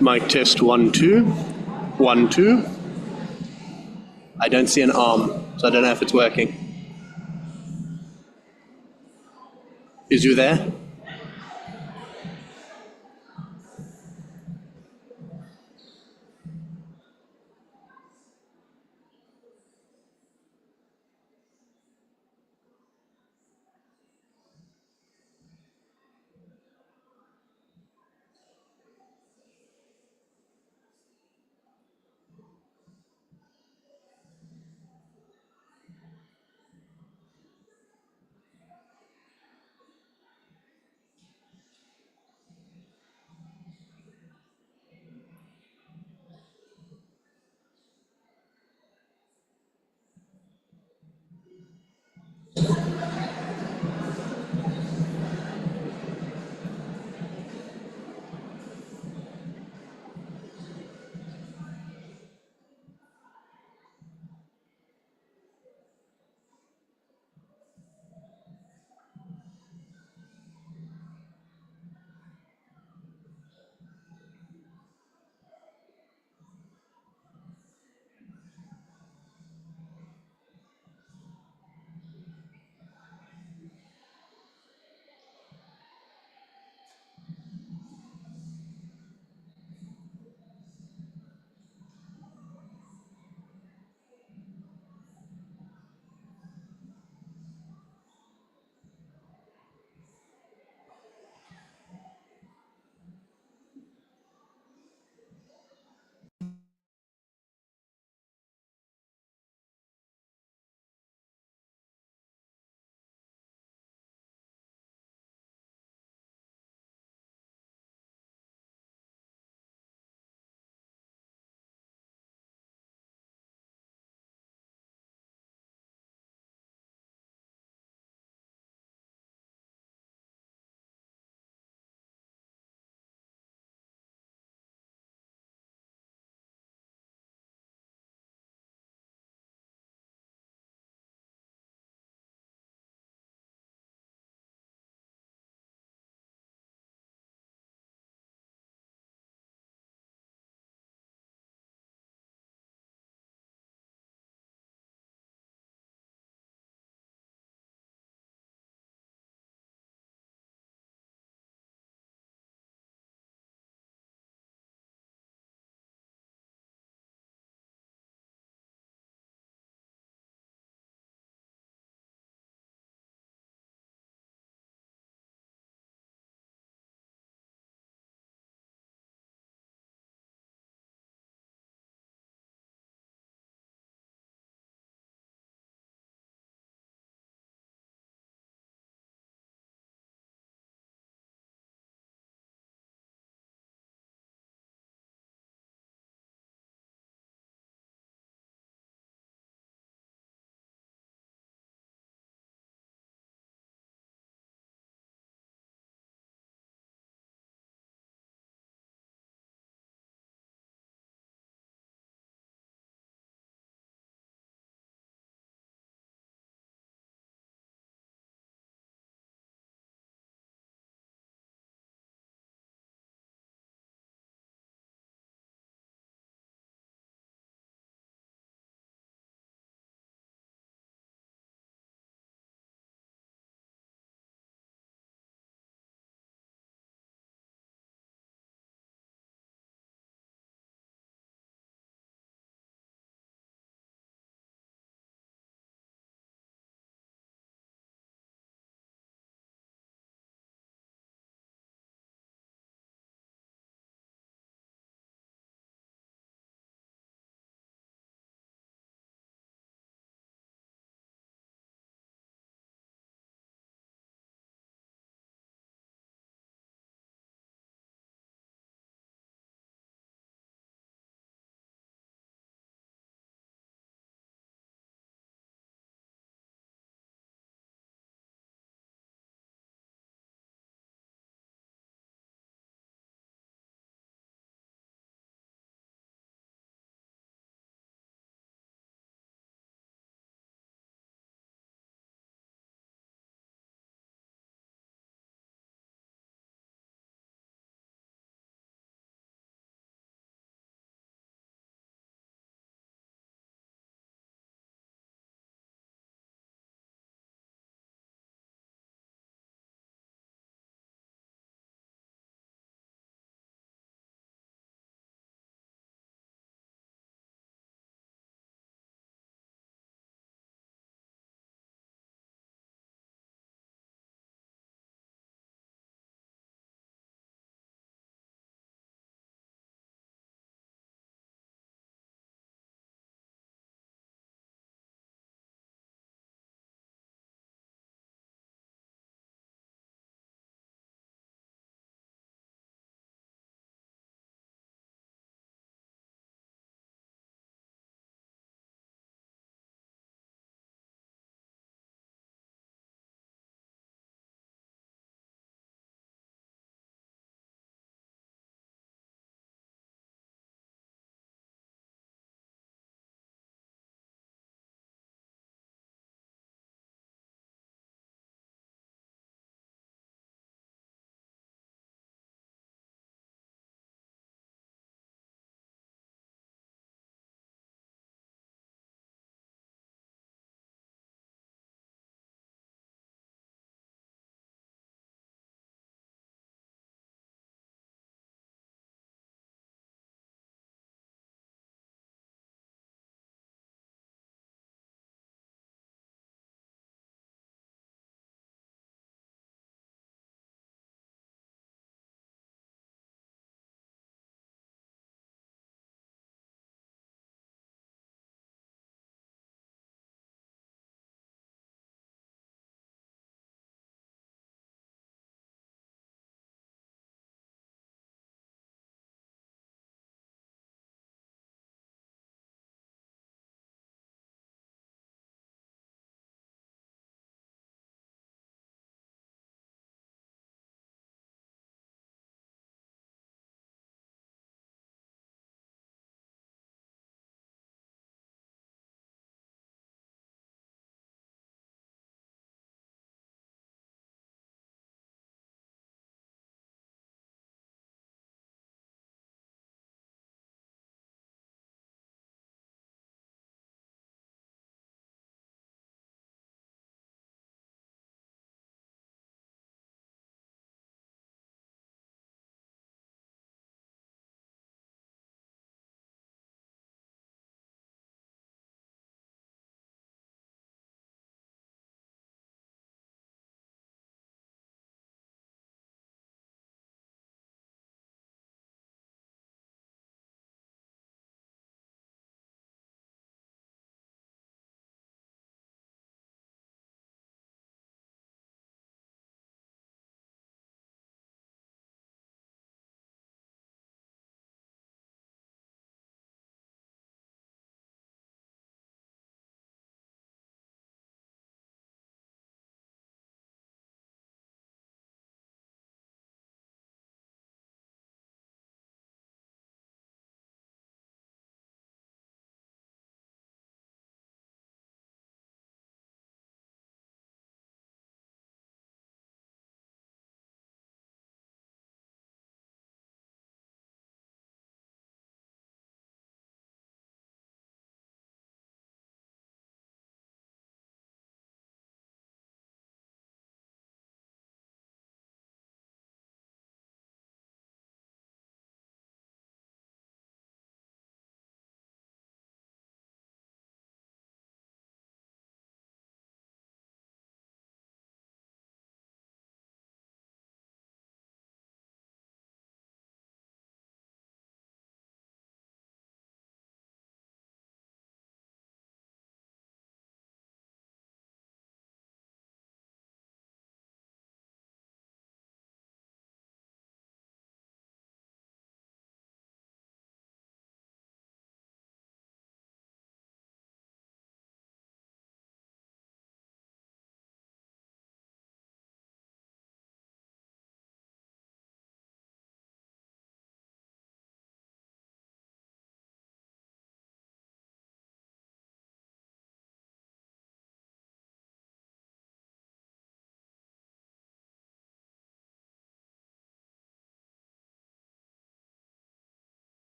Mic test 1, 2. 1, 2. I don't see an arm, so I don't know if it's working. Is you there?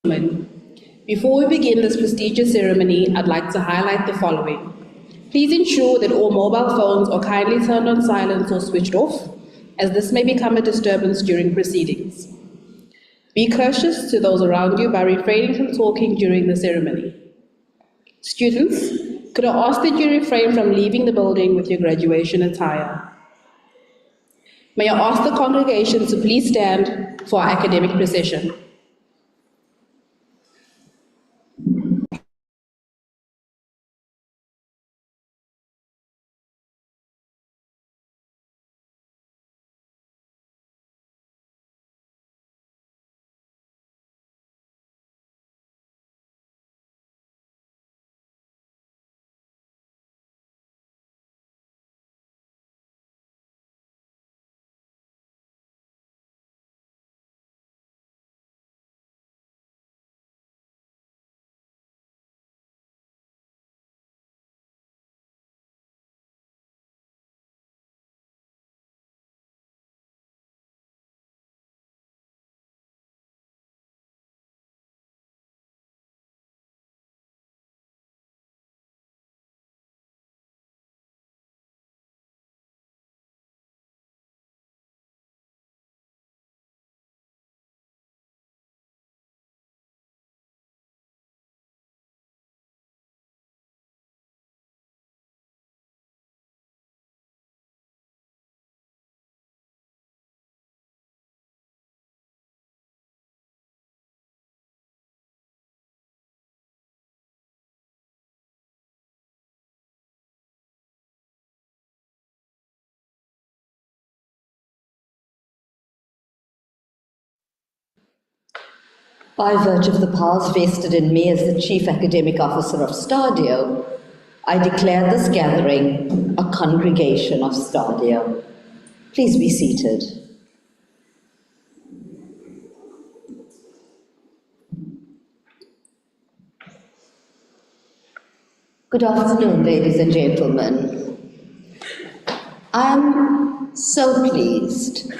Before we begin this prestigious ceremony, I'd like to highlight the following. Please ensure that all mobile phones are kindly turned on silent or switched off, as this may become a disturbance during proceedings. Be courteous to those around you by refraining from talking during the ceremony. Students, could I ask that you refrain from leaving the building with your graduation attire? May I ask the congregation to please stand for our academic procession. By virtue of the powers vested in me as the Chief Academic Officer of STADIO, I declare this gathering a congregation of STADIO. Please be seated. Good afternoon, ladies and gentlemen. I am so pleased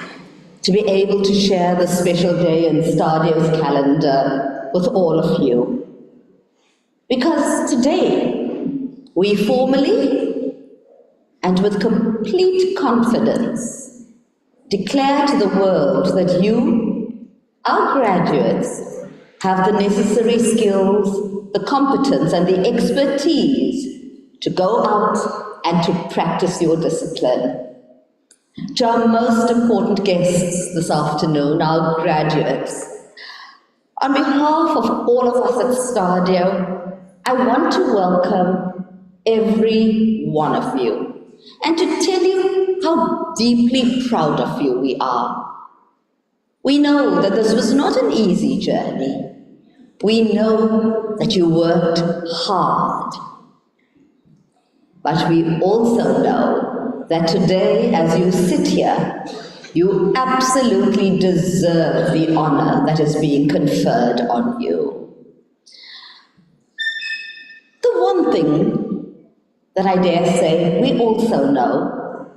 to be able to share this special day in STADIO's calendar with all of you. Because today, we formally and with complete confidence declare to the world that you, our graduates, have the necessary skills, the competence and the expertise to go out and to practice your discipline. To our most important guests this afternoon, our graduates, on behalf of all of us at STADIO, I want to welcome every one of you and to tell you how deeply proud of you we are. We know that this was not an easy journey. We know that you worked hard. But we also know that today, as you sit here, you absolutely deserve the honor that is being conferred on you. The one thing that I dare say we also know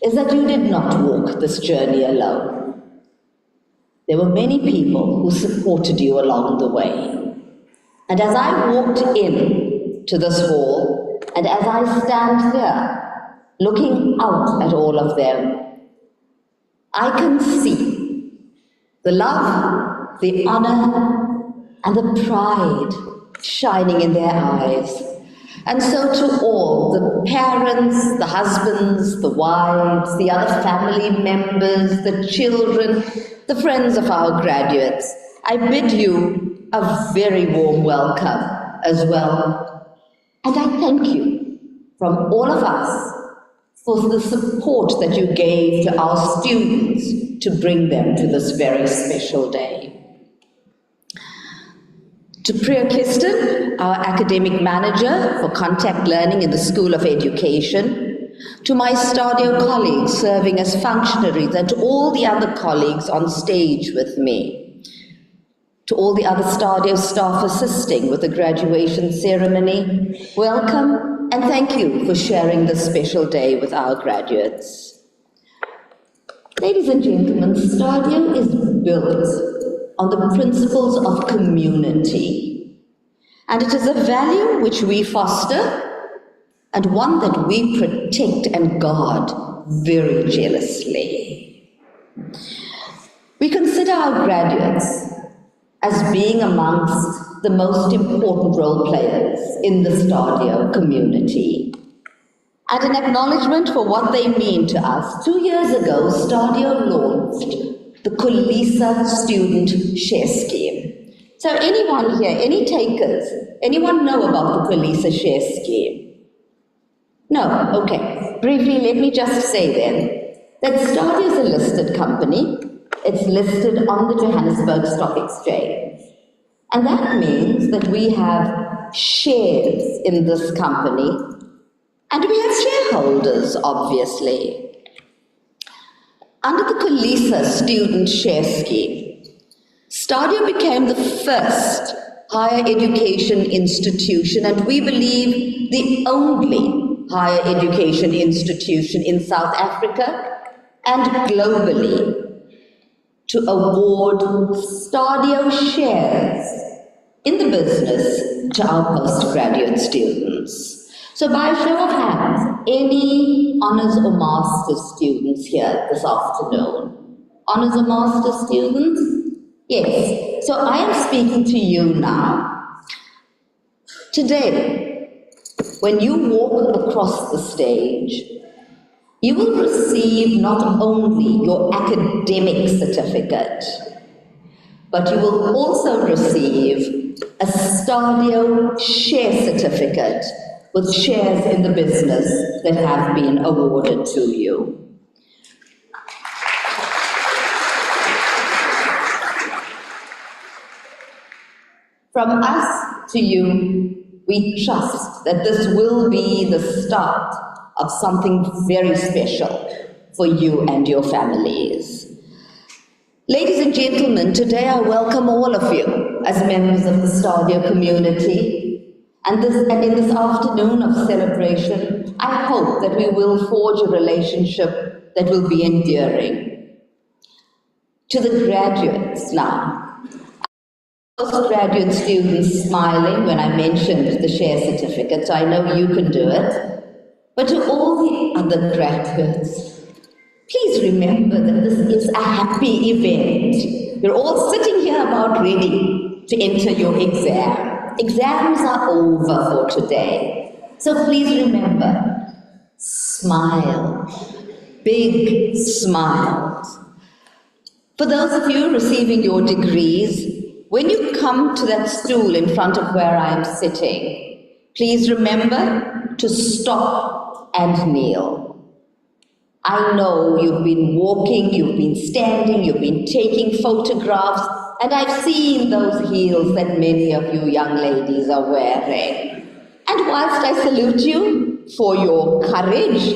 is that you did not walk this journey alone. There were many people who supported you along the way. And as I walked in to this hall, and as I stand here, looking out at all of them, I can see the love, the honor, and the pride shining in their eyes. And so to all, the parents, the husbands, the wives, the other family members, the children, the friends of our graduates, I bid you a very warm welcome as well. And I thank you from all of us for the support that you gave to our students to bring them to this very special day. To Priya Kiston, our academic manager for contact learning in the School of Education, to my STADIO colleagues serving as functionaries, and to all the other colleagues on stage with me, to all the other STADIO staff assisting with the graduation ceremony, welcome and thank you for sharing this special day with our graduates. Ladies and gentlemen, STADIO is built on the principles of community. And it is a value which we foster and one that we protect and guard very jealously. We consider our graduates as being amongst the most important role players in the STADIO community. And an acknowledgement for what they mean to us, 2 years ago, STADIO launched the COLISA Student Share Scheme. So anyone here, any takers, anyone know about the COLISA Share Scheme? No, okay. Briefly, let me just say then that STADIO is a listed company. It's listed on the Johannesburg Stock Exchange. And that means that we have shares in this company, and we have shareholders, obviously. Under the COLISA Student Share Scheme, STADIO became the first higher education institution, and we believe the only higher education institution in South Africa and globally to award STADIO shares in the business to our postgraduate students. So by a show of hands, any honours or master's students here this afternoon? Honours or master's students? Yes. So I am speaking to you now. Today, when you walk across the stage, you will receive not only your academic certificate, but you will also receive a STADIO share certificate with shares in the business that have been awarded to you. From us to you, we trust that this will be the start of something very special for you and your families. Ladies and gentlemen, today I welcome all of you as members of the STADIO community. And in this afternoon of celebration, I hope that we will forge a relationship that will be enduring. To the graduates now, postgraduate students smiling when I mentioned the share certificate, so I know you can do it. But to all the other graduates, please remember that this is a happy event. You're all sitting here about ready to enter your exam. Exams are over for today. So please remember, smile, big smiles. For those of you receiving your degrees, when you come to that stool in front of where I am sitting, please remember to stop and kneel. I know you've been walking, you've been standing, you've been taking photographs, and I've seen those heels that many of you young ladies are wearing. And whilst I salute you for your courage,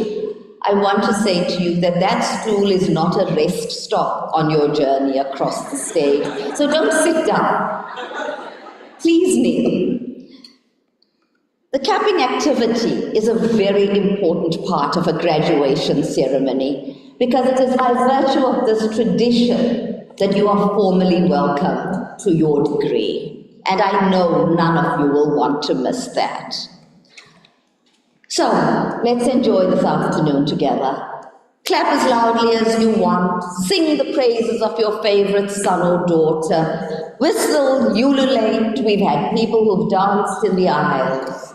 I want to say to you that that stool is not a rest stop on your journey across the stage. So don't sit down. Please kneel. The capping activity is a very important part of a graduation ceremony because it is by virtue of this tradition that you are formally welcomed to your degree. And I know none of you will want to miss that. So, let's enjoy this afternoon together. Clap as loudly as you want, sing the praises of your favorite son or daughter, whistle, ululate. We've had people who've danced in the aisles.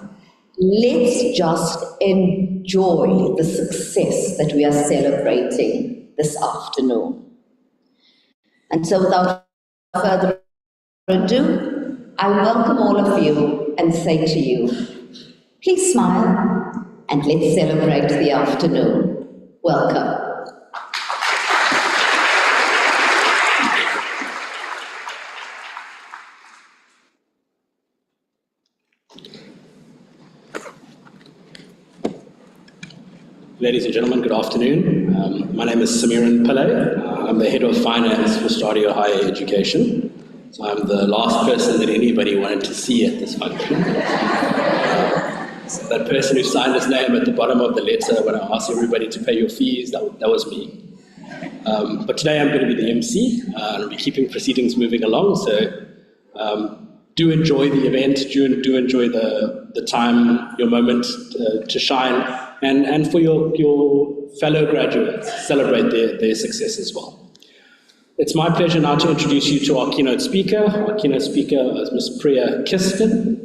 Let's just enjoy the success that we are celebrating this afternoon. And so without further ado, I welcome all of you and say to you, please smile and let's celebrate the afternoon. Welcome. Ladies and gentlemen, good afternoon. My name is Samiran Pillay. I'm the head of finance for STADIO Higher Education. So I'm the last person that anybody wanted to see at this function. So that person who signed his name at the bottom of the letter when I asked everybody to pay your fees, that was me. But today I'm going to be the MC, and I'll be keeping proceedings moving along, so do enjoy the event, do enjoy the time, your moment to shine, and for your fellow graduates, celebrate their success as well. It's my pleasure now to introduce you to our keynote speaker. Our keynote speaker is Ms. Priya Kirsten.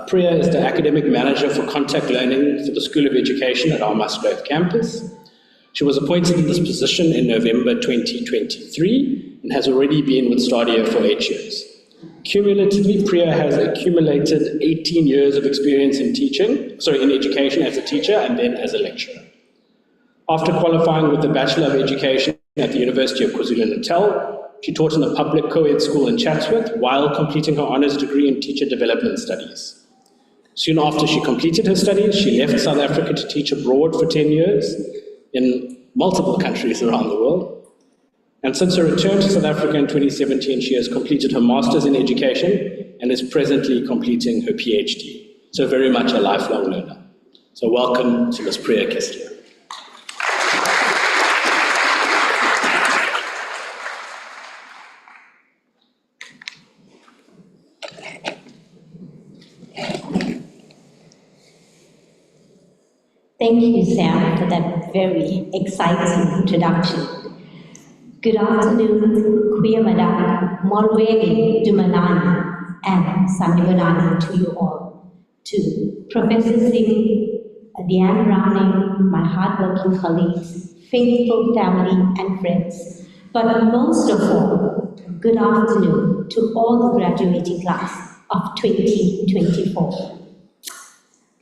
Priya is the Academic Manager for Contact Learning for the School of Education at our Musgrave campus. She was appointed in this position in November 2023 and has already been with STADIO for 8 years. Cumulatively, Priya has accumulated 18 years of experience in education as a teacher and then as a lecturer. After qualifying with the Bachelor of Education at the University of KwaZulu-Natal, she taught in a public co-ed school in Chatsworth while completing her honours degree in teacher development studies. Soon after she completed her studies, she left South Africa to teach abroad for 10 years in multiple countries around the world. And since her return to South Africa in 2017, she has completed her Masters in Education and is presently completing her PhD. So very much a lifelong learner. So welcome to Ms. Priya Kirsten. Thank you, Sam, for that very exciting introduction. Good afternoon, Kuyamada, Molweni, Dumanani, and Sandivanani to you all. To Professor Singh, Diane Browning, my hardworking colleagues, faithful family and friends, but most of all, good afternoon to all the graduating class of 2024.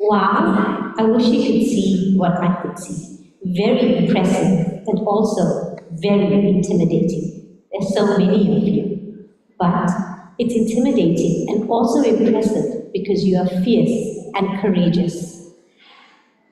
Wow, I wish you could see what I could see. Very impressive and also very intimidating. There's so many of you, but it's intimidating and also impressive because you are fierce and courageous.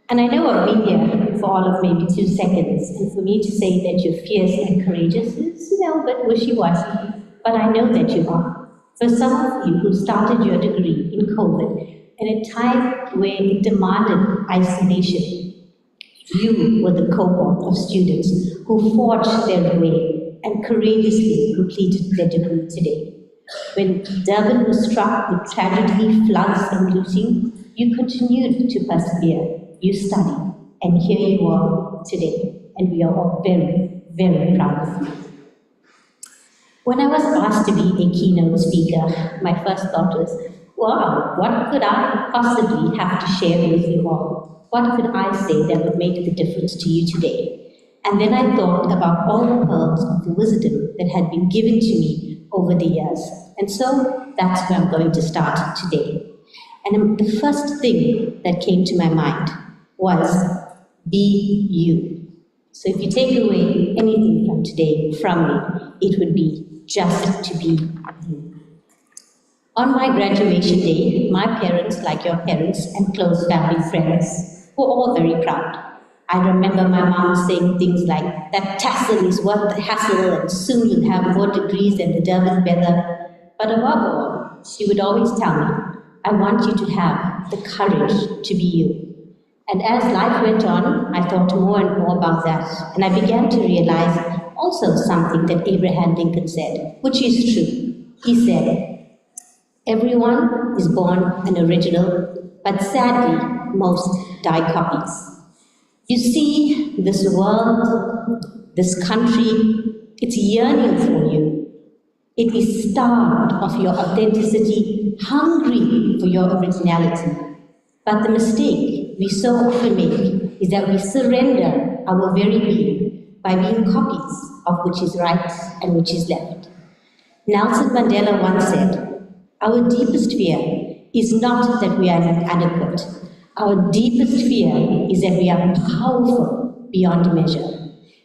And I know I've been here for all of maybe 2 seconds, and for me to say that you're fierce and courageous is, a bit wishy-washy, but I know that you are. For some of you who started your degree in COVID, in a time where it demanded isolation, you were the cohort of students who forged their way and courageously completed their degree today. When Durban was struck with tragedy, floods, and looting, you continued to persevere. You studied, and here you are today, and we are all very, very proud of you. When I was asked to be a keynote speaker, my first thought was, wow, what could I possibly have to share with you all? What could I say that would make the difference to you today? And then I thought about all the pearls of wisdom that had been given to me over the years. And so that's where I'm going to start today. And the first thing that came to my mind was, be you. So if you take away anything from today from me, it would be just to be you. On my graduation day, my parents, like your parents and close family friends, were all very proud. I remember my mom saying things like, that tassel is worth the hassle and soon you'll have more degrees than the Durban weather. But above all, she would always tell me, I want you to have the courage to be you. And as life went on, I thought more and more about that. And I began to realize also something that Abraham Lincoln said, which is true. He said, everyone is born an original, but sadly, most die copies. You see, this world, this country, it's yearning for you. It is starved of your authenticity, hungry for your originality. But the mistake we so often make is that we surrender our very being by being copies of which is right and which is left. Nelson Mandela once said, our deepest fear is not that we are inadequate. Our deepest fear is that we are powerful beyond measure.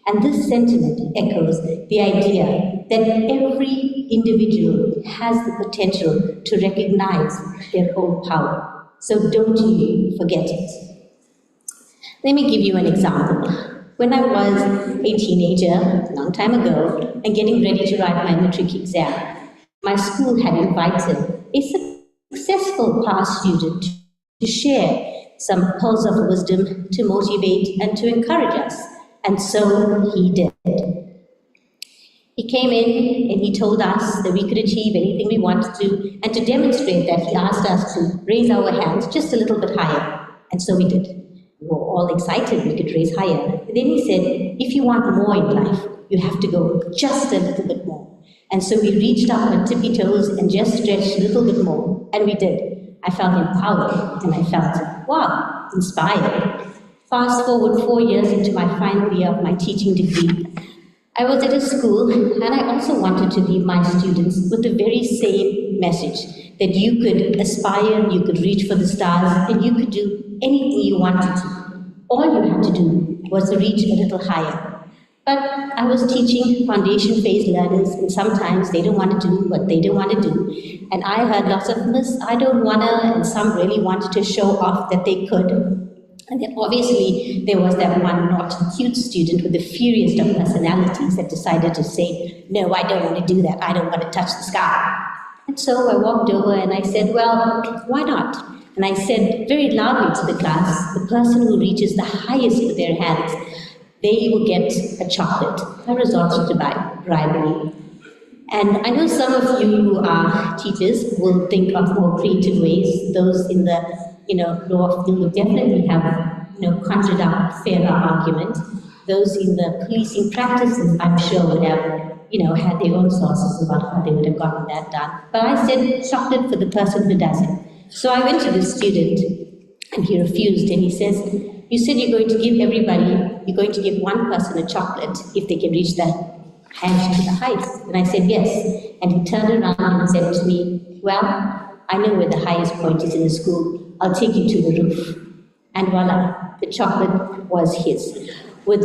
And this sentiment echoes the idea that every individual has the potential to recognize their own power. So don't you forget it. Let me give you an example. When I was a teenager, a long time ago, and getting ready to write my matric exam, my school had invited a successful past student to share some pearls of wisdom to motivate and to encourage us. And so he did. He came in and he told us that we could achieve anything we wanted to, and to demonstrate that, he asked us to raise our hands just a little bit higher. And so we did. We were all excited we could raise higher. And then he said, if you want more in life, you have to go just a little bit more. And so we reached up on tippy toes and just stretched a little bit more, and we did. I felt empowered, and I felt, wow, inspired. Fast forward 4 years into my final year of my teaching degree, I was at a school, and I also wanted to leave my students with the very same message, that you could aspire, you could reach for the stars, and you could do anything you wanted to. All you had to do was to reach a little higher. But I was teaching foundation phase learners, and sometimes they don't want to do what they don't want to do. And I heard lots of, "Miss, I don't wanna," and some really wanted to show off that they could. And then obviously there was that one not cute student with the furious of personalities that decided to say, "No, I don't want to do that. I don't want to touch the sky." And so I walked over and I said, "Well, why not?" And I said very loudly to the class, "The person who reaches the highest with their hands, they will get a chocolate." I resorted to bribery. And I know some of you who are teachers will think of more creative ways. Those in the law field will definitely have conjured up fairer argument. Those in the policing practices, I'm sure, would have had their own sources about how they would have gotten that done. But I said chocolate for the person who does it. So I went to the student, and he refused, and he says, "You said you're going to give one person a chocolate if they can reach the hand to the highest." And I said, "Yes." And he turned around and said to me, "Well, I know where the highest point is in the school. I'll take you to the roof." And voila, the chocolate was his. With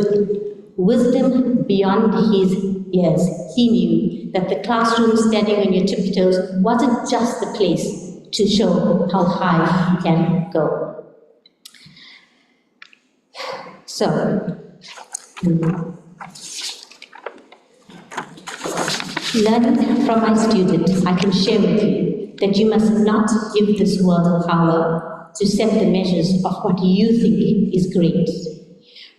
wisdom beyond his years, he knew that the classroom standing on your tiptoes wasn't just the place to show how high you can go. So, learning from my student, I can share with you that you must not give this world power to set the measures of what you think is great.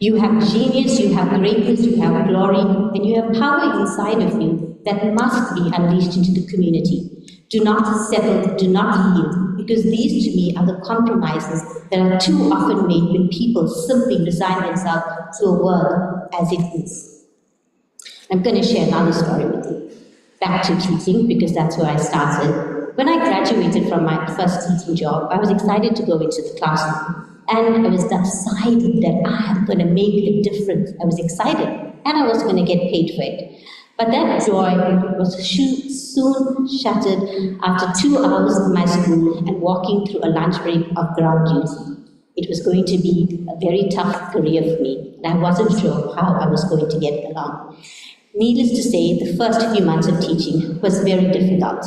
You have genius, you have greatness, you have glory, and you have power inside of you that must be unleashed into the community. Do not settle, do not yield, because these to me are the compromises that are too often made when people simply resign themselves to a world as it is. I'm going to share another story with you. Back to teaching, because that's where I started. When I graduated from my first teaching job, I was excited to go into the classroom. And I was decided that I am going to make a difference. I was excited, and I was going to get paid for it. But that joy was soon shattered after 2 hours of my school and walking through a lunch break of ground duty. It was going to be a very tough career for me, and I wasn't sure how I was going to get along. Needless to say, the first few months of teaching was very difficult.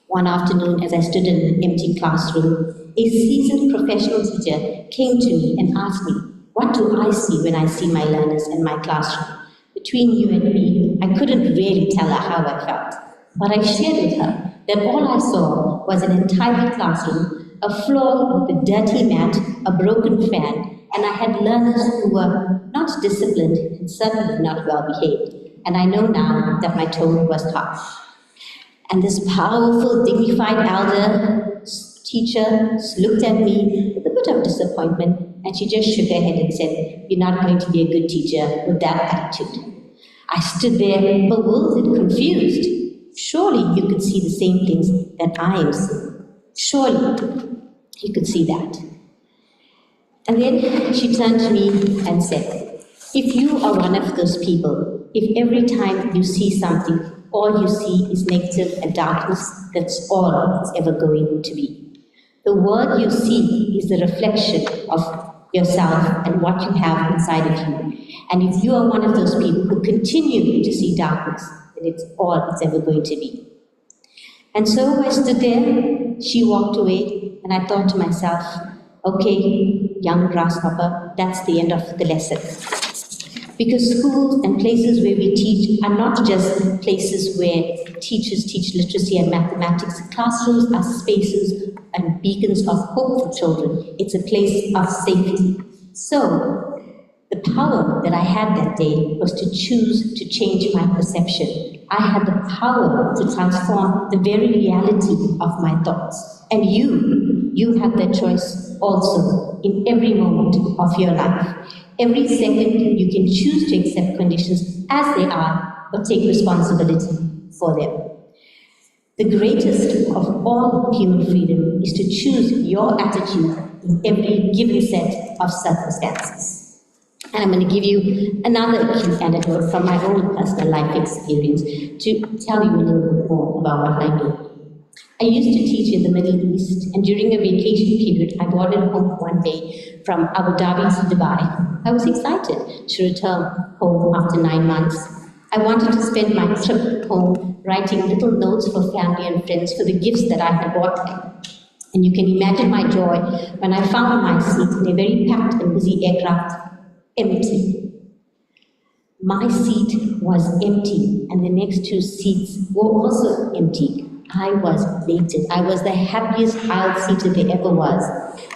One afternoon, as I stood in an empty classroom, a seasoned professional teacher came to me and asked me, "What do I see when I see my learners in my classroom?" Between you and me, I couldn't really tell her how I felt, but I shared with her that all I saw was an entire classroom, a floor with a dirty mat, a broken fan, and I had learners who were not disciplined and certainly not well behaved. And I know now that my tone was harsh. And this powerful, dignified elder teacher looked at me with a bit of disappointment, and she just shook her head and said, "You're not going to be a good teacher with that attitude." I stood there bewildered, confused. Surely you could see the same things that I am seeing. Surely you could see that. And then she turned to me and said, "If you are one of those people, if every time you see something, all you see is negative and darkness, that's all it's ever going to be. The world you see is the reflection of yourself and what you have inside of you. And if you are one of those people who continue to see darkness, then it's all it's ever going to be." And so I stood there, she walked away, and I thought to myself, okay, young grasshopper, that's the end of the lesson. Because schools and places where we teach are not just places where teachers teach literacy and mathematics. Classrooms are spaces and beacons of hope for children. It's a place of safety. So, The power that I had that day was to choose to change my perception. I had the power to transform the very reality of my thoughts. And you have that choice also in every moment of your life. Every second you can choose to accept conditions as they are or take responsibility for them. The greatest of all human freedom is to choose your attitude in every given set of circumstances. And I'm going to give you another cute anecdote from my own personal life experience to tell you a little bit more about what I mean. I used to teach in the Middle East, and during a vacation period, I boarded home one day from Abu Dhabi to Dubai. I was excited to return home after 9 months. I wanted to spend my trip home writing little notes for family and friends for the gifts that I had bought them. And you can imagine my joy when I found my seat in a very packed and busy aircraft empty. My seat was empty, and the next 2 seats were also empty. I was elated. I was the happiest aisle seater there ever was.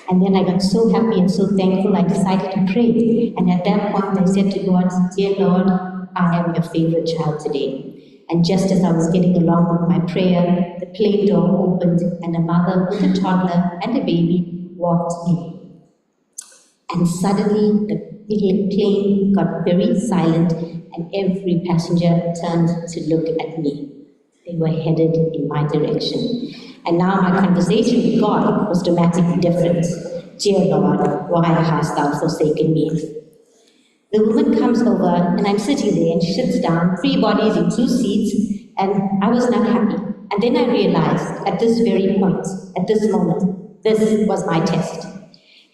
And then I got so happy and so thankful, I decided to pray. And at that point, I said to God, "Dear Lord, I am your favorite child today." And just as I was getting along with my prayer, the plane door opened, and a mother with a toddler and a baby walked in. And suddenly, the plane got very silent, and every passenger turned to look at me. They were headed in my direction. And now my conversation with God was dramatically different. "Dear Lord, why hast thou forsaken me?" The woman comes over, and I'm sitting there, and she sits down, 3 bodies in 2 seats, and I was not happy. And then I realized, at this very point, at this moment, this was my test.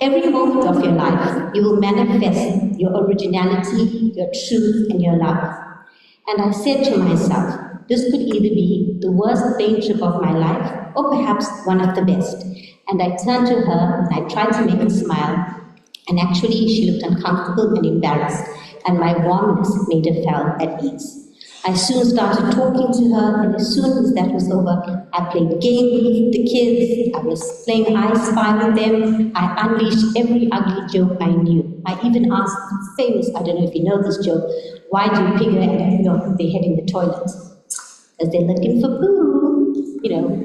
Every moment of your life, you will manifest your originality, your truth, and your love. And I said to myself, this could either be the worst plane trip of my life, or perhaps one of the best. And I turned to her, and I tried to make her smile. And actually, she looked uncomfortable and embarrassed, and my warmness made her feel at ease. I soon started talking to her, and as soon as that was over, I played games with the kids. I was playing I Spy with them. I unleashed every ugly joke I knew. I even asked famous, I don't know if you know this joke, why do pig and put their head in the toilet? Because they're looking for poo.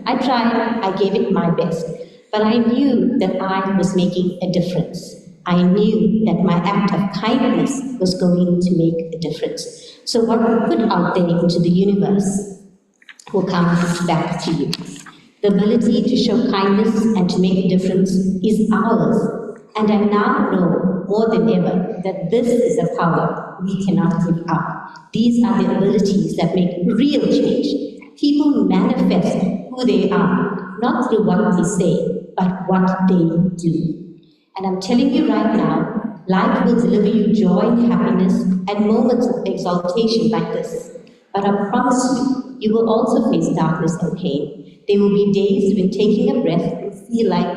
I tried, I gave it my best. But I knew that I was making a difference. I knew that my act of kindness was going to make a difference. So what we put out there into the universe will come back to you. The ability to show kindness and to make a difference is ours. And I now know more than ever that this is a power we cannot give up. These are the abilities that make real change. People manifest who they are, not through what they say, but what they do. And I'm telling you right now, life will deliver you joy and happiness and moments of exaltation like this. But I promise you, you will also face darkness and pain. There will be days when taking a breath will feel like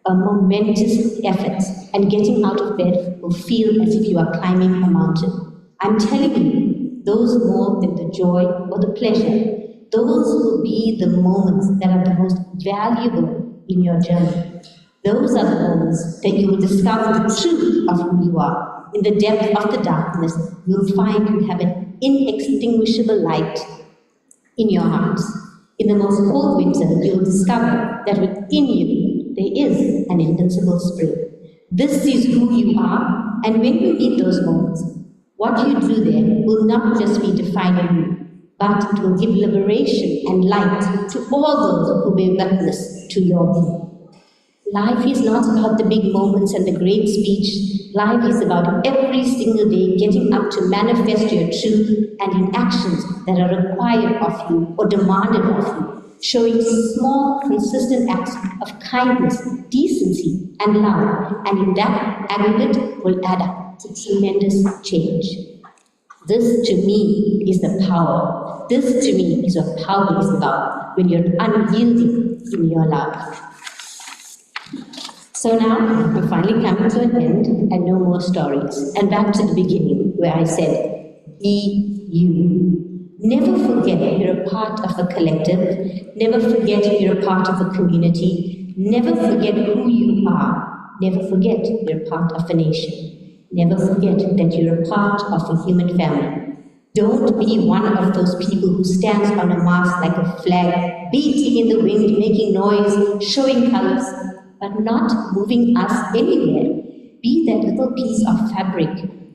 a momentous effort, and getting out of bed will feel as if you are climbing a mountain. I'm telling you, those more than the joy or the pleasure, those will be the moments that are the most valuable in your journey. Those are the moments that you will discover the truth of who you are. In the depth of the darkness, you will find you have an inextinguishable light in your heart. In the most cold winter, you will discover that within you, there is an invincible spring. This is who you are, and when you meet those moments, what you do there will not just be defining you, but it will give liberation and light to all those who bear witness to your being. Life is not about the big moments and the great speech. Life is about every single day getting up to manifest your truth and in actions that are required of you or demanded of you, showing small, consistent acts of kindness, decency, and love, and in that aggregate will add up to tremendous change. This, to me, is the power. This, to me, is what power is about when you're unyielding in your love. So now, we're finally coming to an end and no more stories. And back to the beginning, where I said, be you. Never forget you're a part of a collective. Never forget you're a part of a community. Never forget who you are. Never forget you're a part of a nation. Never forget that you're a part of a human family. Don't be one of those people who stands on a mast like a flag, beating in the wind, making noise, showing colors, but not moving us anywhere. Be that little piece of fabric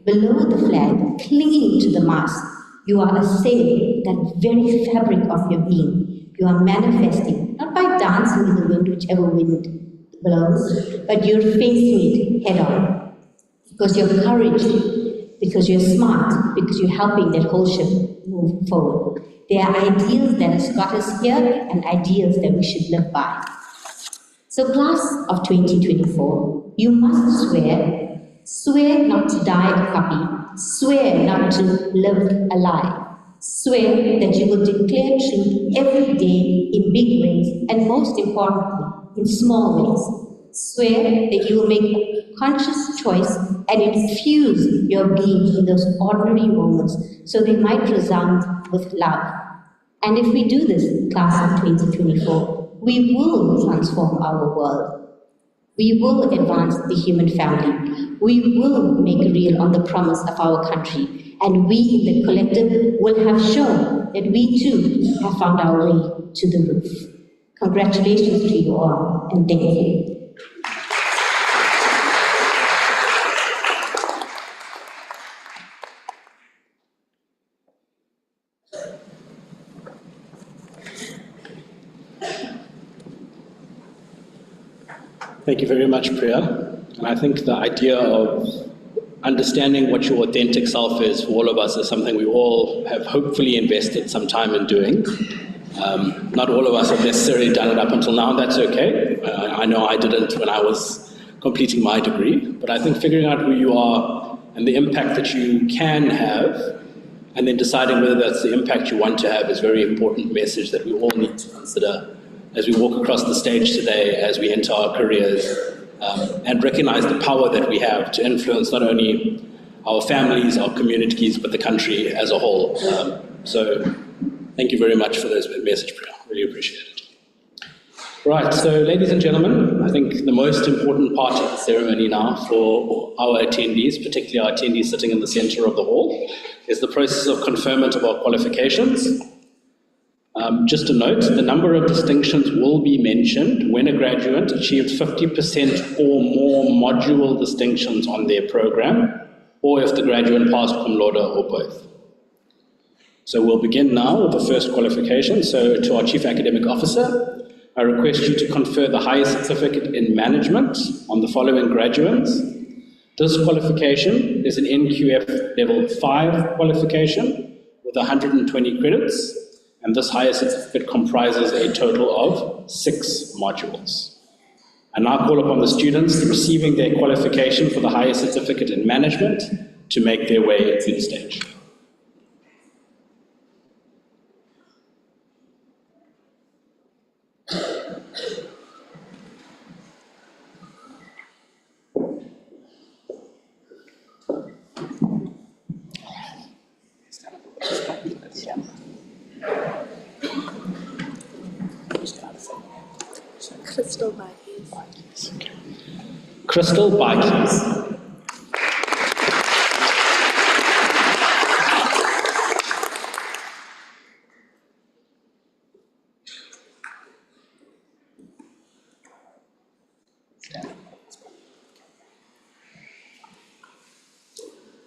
below the flag, clinging to the mast. You are a sail, that very fabric of your being. You are manifesting, not by dancing in the wind, whichever wind blows, but you're facing it head on. Because you're courage, because you're smart, because you're helping that whole ship move forward. There are ideals that has got us here and ideals that we should live by. So class of 2024, you must swear not to die a puppy, swear not to live a lie, swear that you will declare truth every day in big ways and most importantly, in small ways. Swear that you will make a conscious choice and infuse your being in those ordinary moments so they might resound with love. And if we do this, class of 2024, we will transform our world. We will advance the human family. We will make real on the promise of our country. And we in the collective will have shown that we too have found our way to the roof. Congratulations to you all, and thank you. Thank you very much, Priya. And I think the idea of understanding what your authentic self is for all of us is something we all have hopefully invested some time in doing. Not all of us have necessarily done it up until now, and that's okay. I know I didn't when I was completing my degree, but I think figuring out who you are and the impact that you can have, and then deciding whether that's the impact you want to have is a very important message that we all need to consider as we walk across the stage today, as we enter our careers, and recognize the power that we have to influence not only our families, our communities, but the country as a whole. So thank you very much for this message, Priya. Really appreciate it. Right, so ladies and gentlemen, I think the most important part of the ceremony now for our attendees, particularly our attendees sitting in the center of the hall, is the process of conferment of our qualifications. Just a note, the number of distinctions will be mentioned when a graduate achieved 50% or more module distinctions on their program, or if the graduate passed cum laude or both. So we'll begin now with the first qualification. So to our Chief Academic Officer, I request you to confer the highest certificate in management on the following graduates. This qualification is an NQF Level 5 qualification with 120 credits. And this higher certificate comprises a total of 6 modules. I now call upon the students receiving their qualification for the higher certificate in management to make their way to the stage. Crystal Bikes. Crystal Bikes.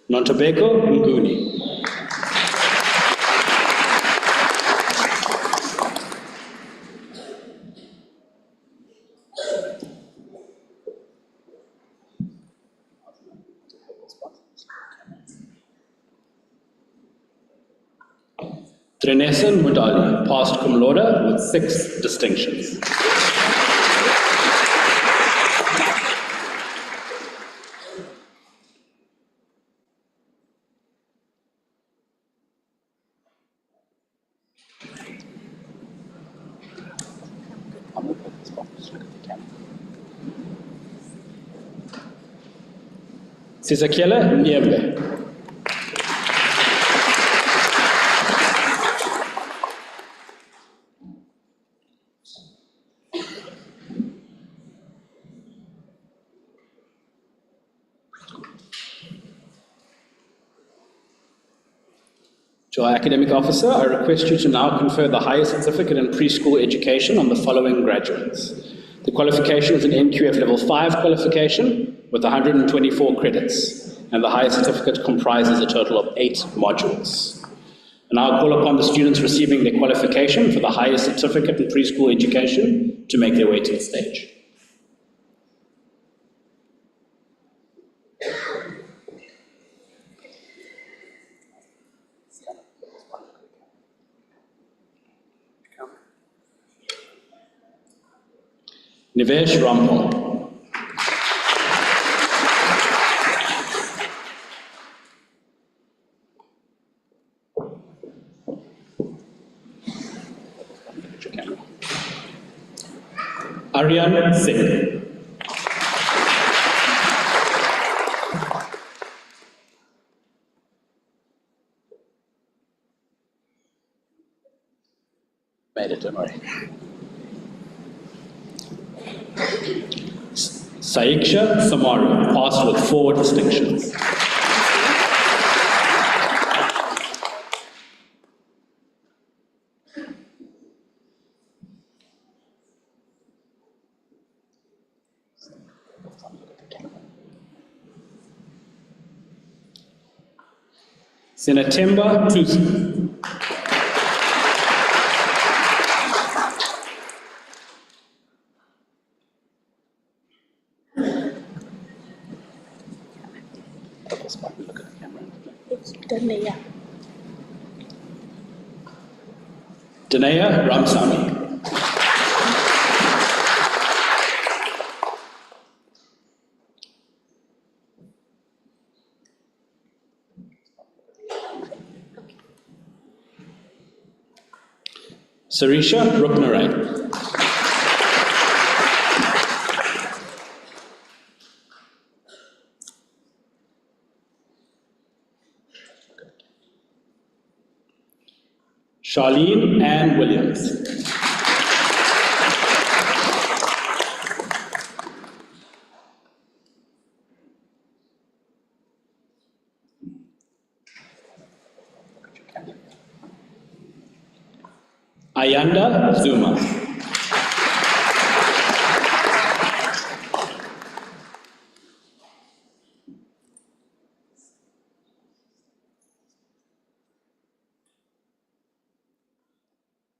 Nontobeko Nguni. Trenesan Mudali, passed cum laude with 6 distinctions. Sisakiela Niembe. To our academic officer, I request you to now confer the highest certificate in preschool education on the following graduates. The qualification is an NQF Level 5 qualification with 124 credits, and the highest certificate comprises a total of 8 modules. And I'll call upon the students receiving their qualification for the highest certificate in preschool education to make their way to the stage. Nivesh Rampal. Aryan Singh. Made it, don't worry. Saiksha Samari, passed with 4 distinctions. Sinatemba Tusi. Danaya. Danaya Ramsamy. Sarisha Ruknarai. Charlene Ann Williams. Ayanda Zuma.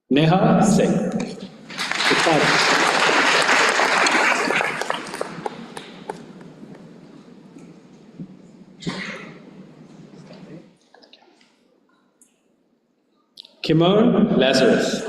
Neha Singh. Kimon Lazarus.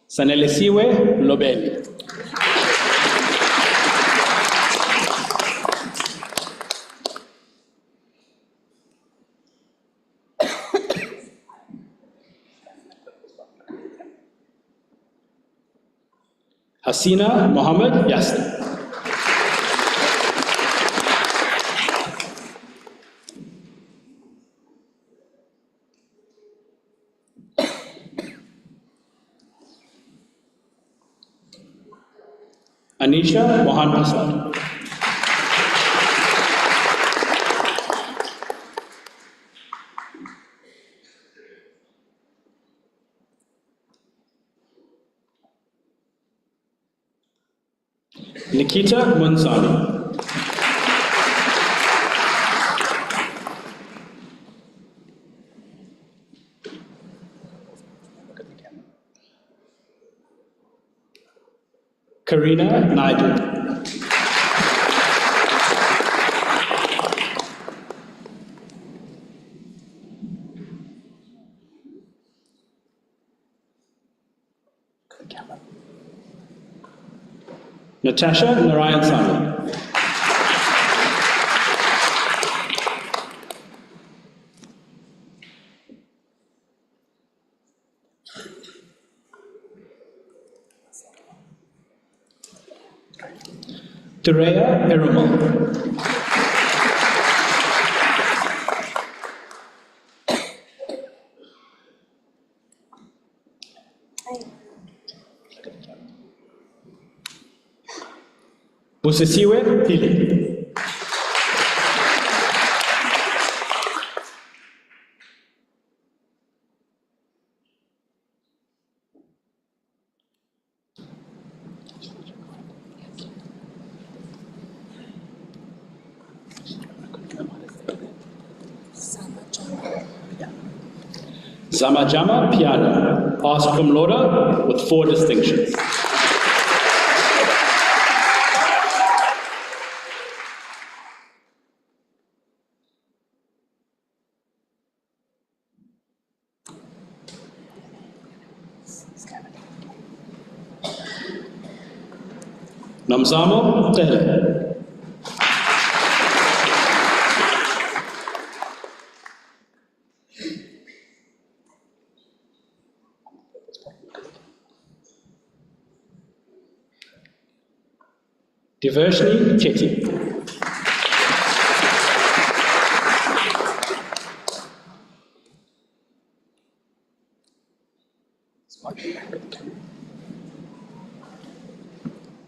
Sanelisiwe Lobeli. Hasina Mohammed Yassin. Anisha Mohan Prasad. Nikita Munsani. Karina Naidu. Natasha Narayan Sami. Tereya Perumal. Busisiwe Pili. Zamajama Piano, passed cum laude with 4 distinctions. Nomzamo Tele. Divershni Chetty.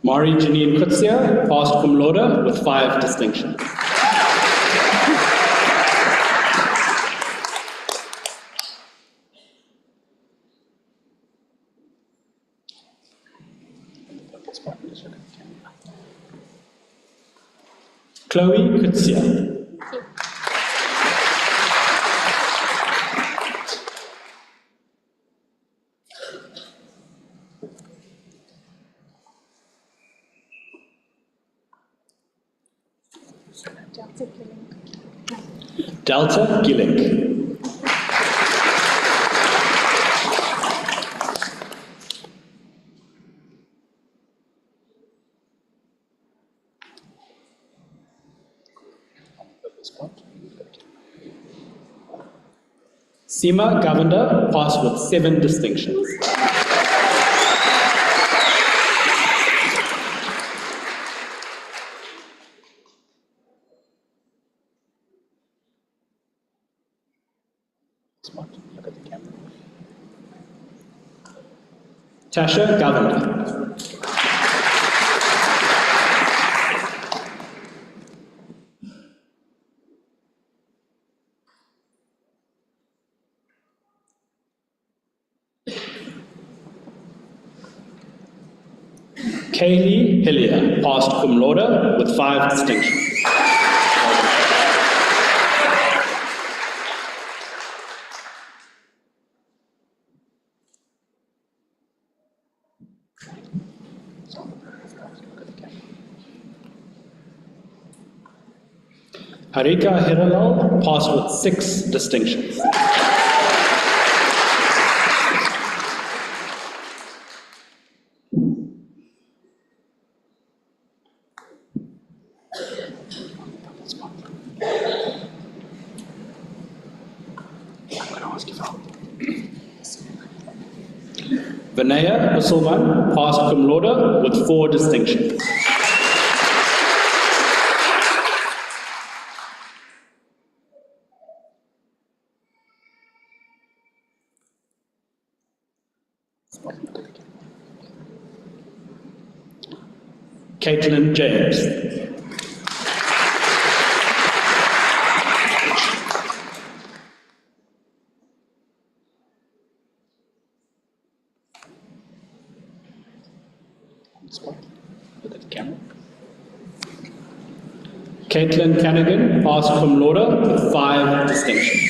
Mari Janine Kutsia, passed cum laude with 5 distinctions. Chloe Kutsia. Delta Gillick. Seema Govender, passed with 7 distinctions. Tasha Govender. Kaylee Hillier, passed cum laude with 5 distinctions. Harika Hiralal, passed with 6 distinctions. Vinaya Musulman, passed cum laude with 4 distinctions. Caitlin James. Caitlin Canagan, passed cum laude with 5 distinctions.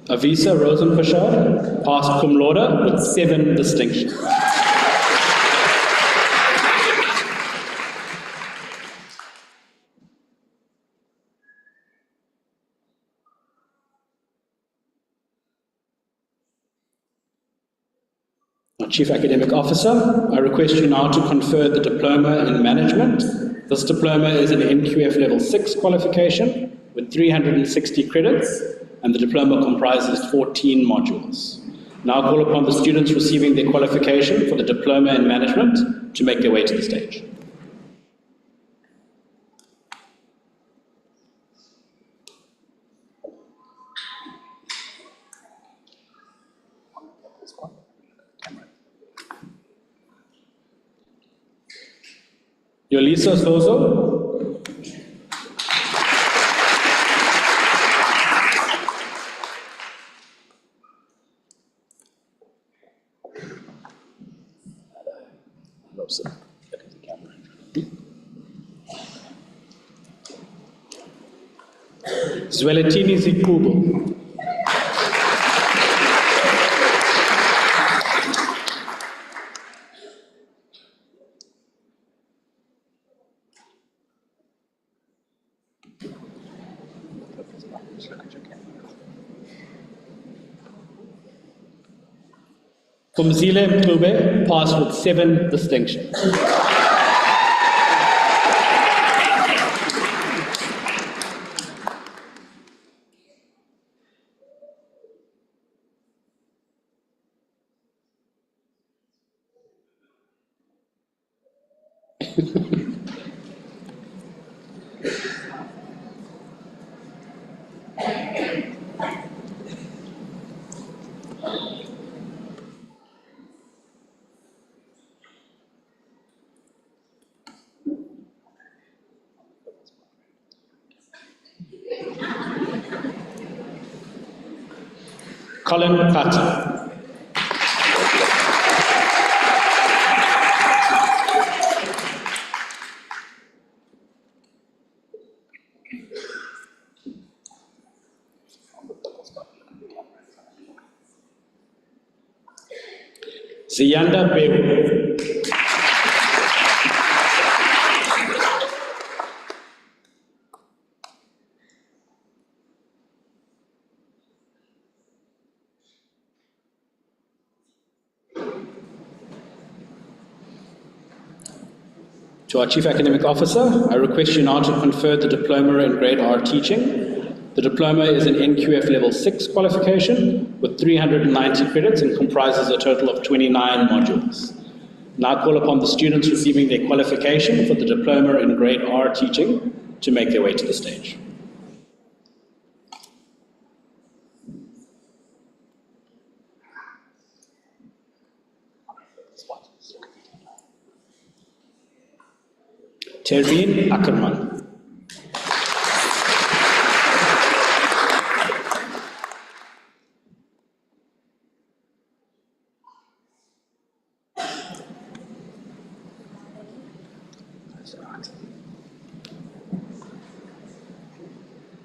Avisa Rosenpashad, passed cum laude with 7 distinctions. Chief Academic Officer, I request you now to confer the Diploma in Management. This diploma is an NQF Level 6 qualification with 360 credits, and the diploma comprises 14 modules. Now call upon the students receiving their qualification for the Diploma in Management to make their way to the stage. Yolisa Sozo. Zweletini Zikubo. Kumzile Mkube passed with 7 distinctions. Colin Carter. Ziyanda Bewu. To our Chief Academic Officer, I request you now to confer the Diploma in Grade R Teaching. The diploma is an NQF Level 6 qualification with 390 credits and comprises a total of 29 modules. Now call upon the students receiving their qualification for the Diploma in Grade R Teaching to make their way to the stage. Terveen Ackerman.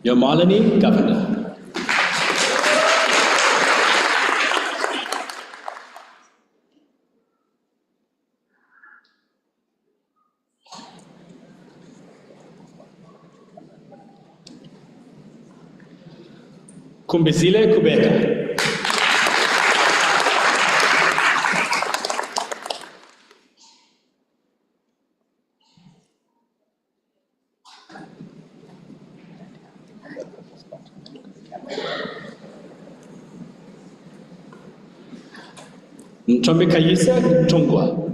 Yomalini Governor. Kumbizile Kubeka. Ntombi Kayisa Tungwa.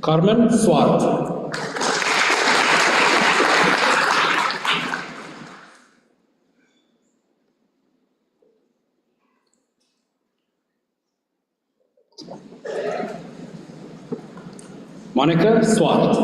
Carmen Swart. Monica Swart.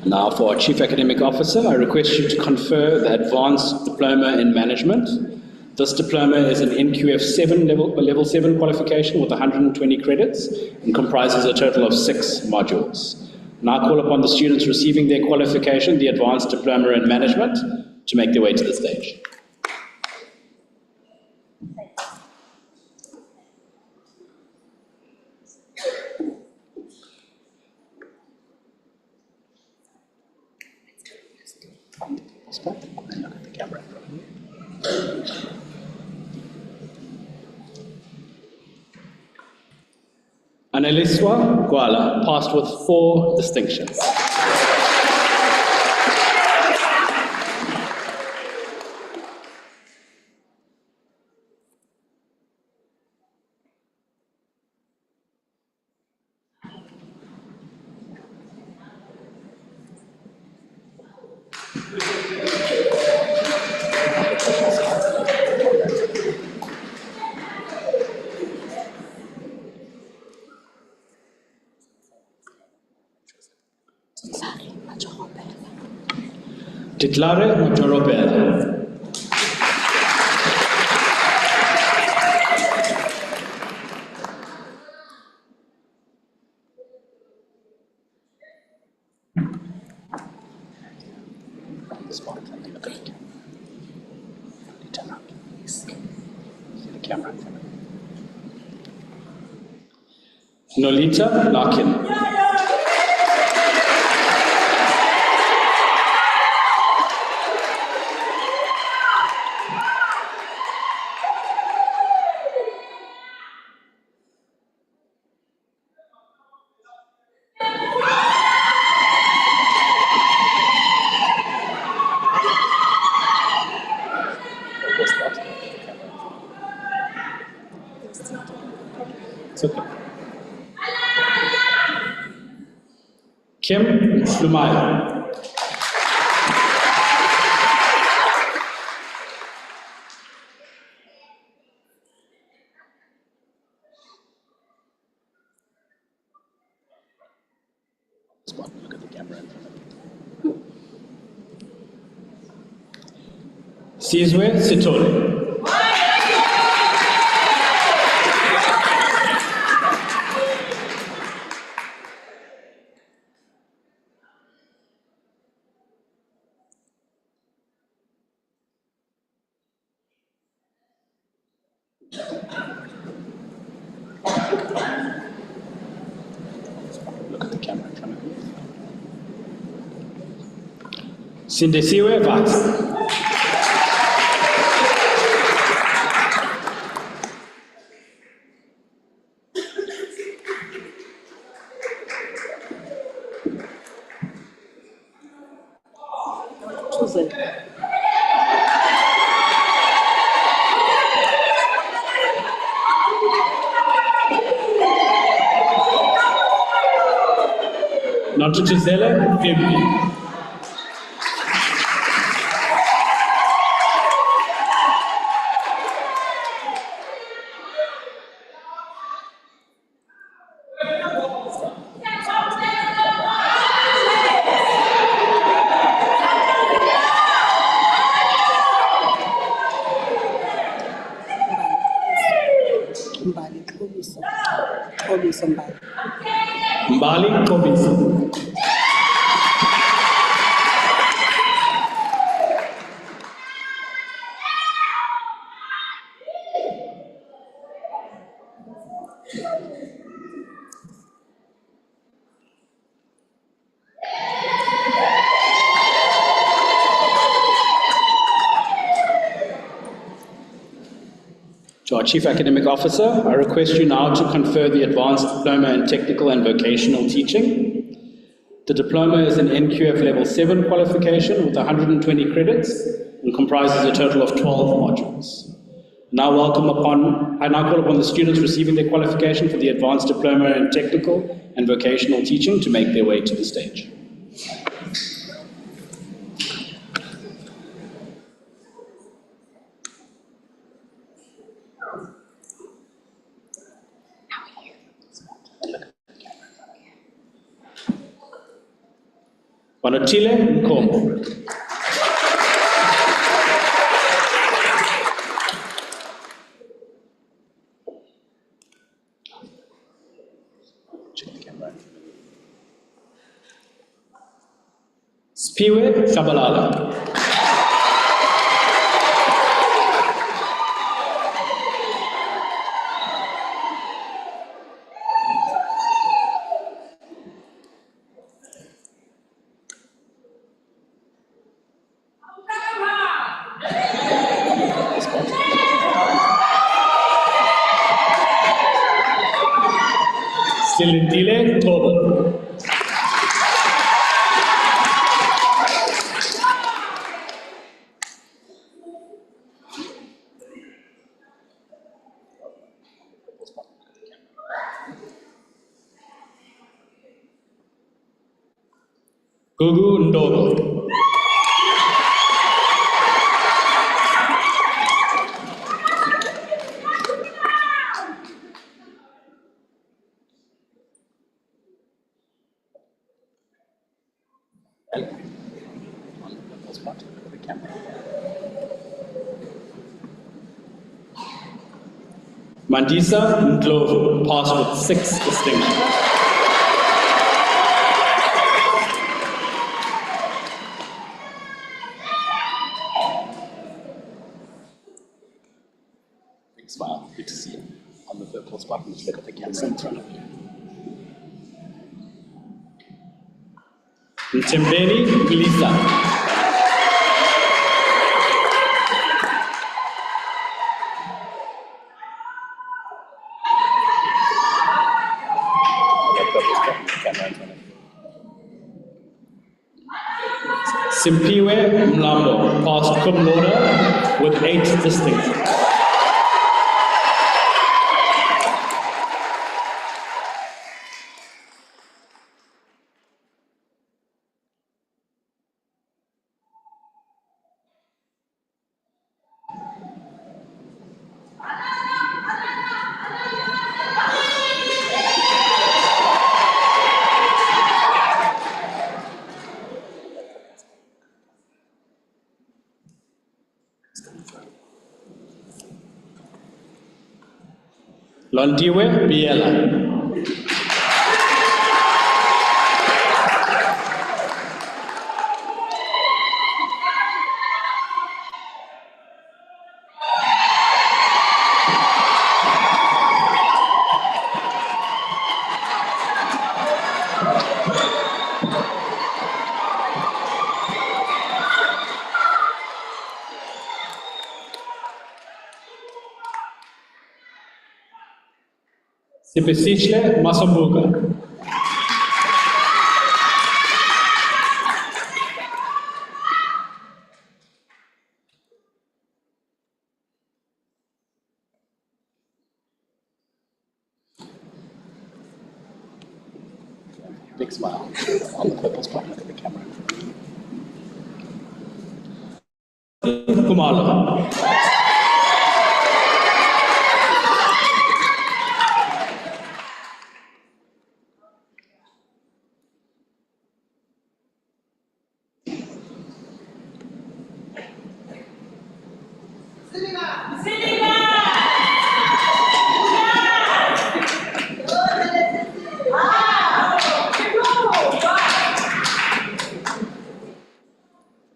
Now for our Chief Academic Officer, I request you to confer the Advanced Diploma in Management. This diploma is an NQF 7 level 7 qualification with 120 credits and comprises a total of 6 modules. Now call upon the students receiving their qualification, the Advanced Diploma in Management, to make their way to the stage. Aneliswa Gwala passed with 4 distinctions. Declare Majoropela. Nolita Larkin. It's okay. Kim Slumaya. Look at the camera. Sizwe Sitole. Look at the camera. Sindesiwe Vat. Notuchisele Vimbi. Mbali Kobisi. To our Chief Academic Officer, I request you now to confer the Advanced Diploma in Technical and Vocational Teaching. The diploma is an NQF Level 7 qualification with 120 credits and comprises a total of 12 modules. I now call upon the students receiving their qualification for the Advanced Diploma in Technical and Vocational Teaching to make their way to the stage. Wanotile Nkomo. Spiwe Shabalala. Silindile Tobo. Gugu Ndogo. Mandisa Ndlovu passed with 6 distinctions. Big smile, good to see you. On the purple spot, and just look at the camera in front of you. Ntembeni Lisa. Simpiwe Mlambo passed cum laude with 8 distinctions. Londiwe Biela. Sipesichle Masombuka. Big smile on the purple spot. Look at the camera. Kumalo.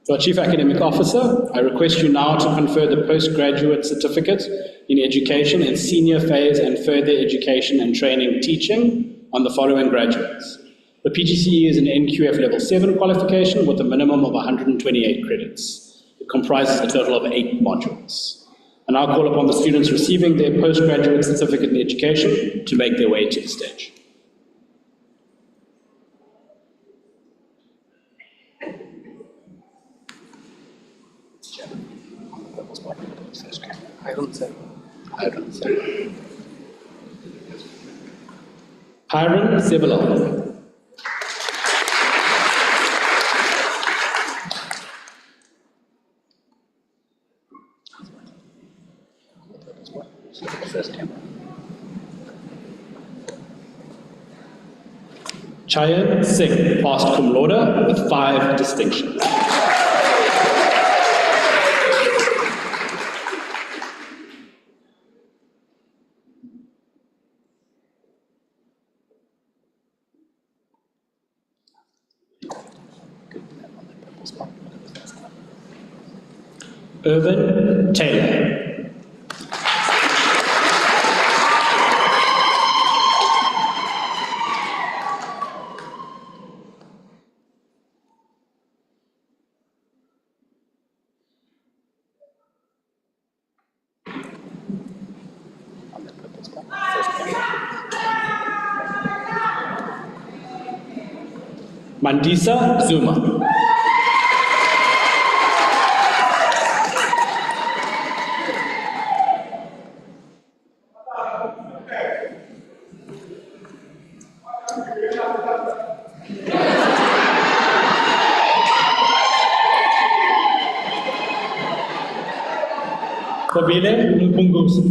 To our Chief Academic Officer, I request you now to confer the postgraduate certificate in education and senior phase and further education and training teaching on the following graduates. The PGCE is an NQF Level 7 qualification with a minimum of 128 credits. It comprises a total of 8 modules. I now call upon the students receiving their postgraduate certificate in education to make their way to the stage. Hiram Sibilal. Chayan Singh passed cum laude with 5 distinctions. Irvin Taylor. Mandisa Zuma. Kobile Mpunguzi.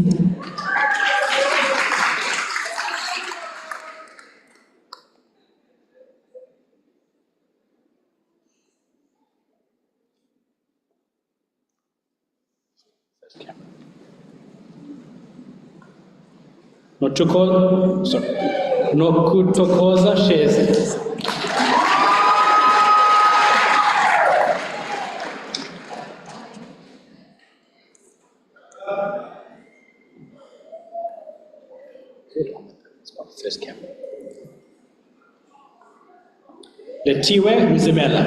Nokutokoza Shezi. First camera. Letiwe Mzimela.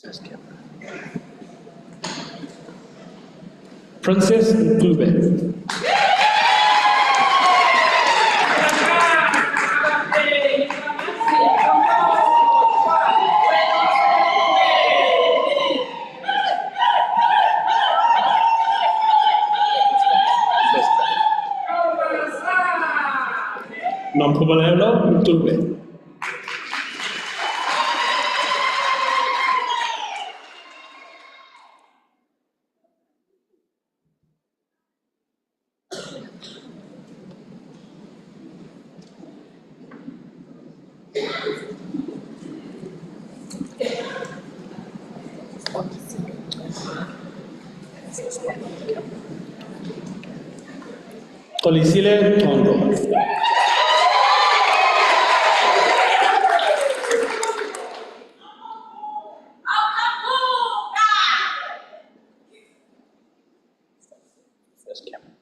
First camera. Princess Mkube. Nampumalelo Mtube. Kolisile Tondo. First camera.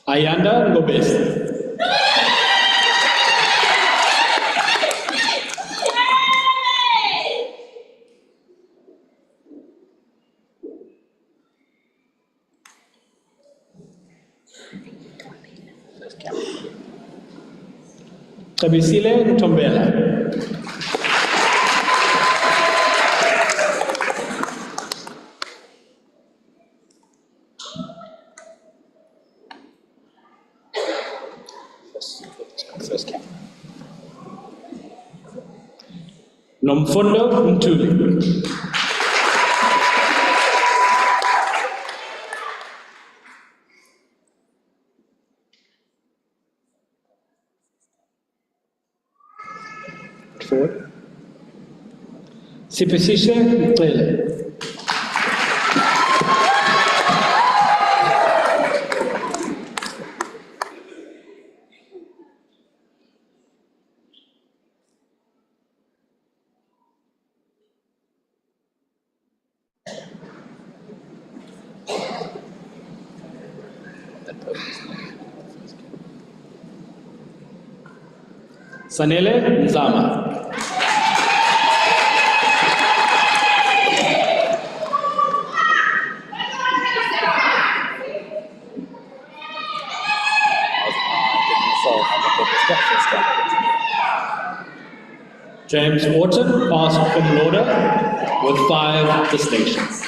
Ayanda Gobes. Kabisile Tombela. First camera. Nomfundo Mtuli. Forward. Sipisishe Mtele. Sanele Nzama. James Orton passed cum laude with 5 distinctions.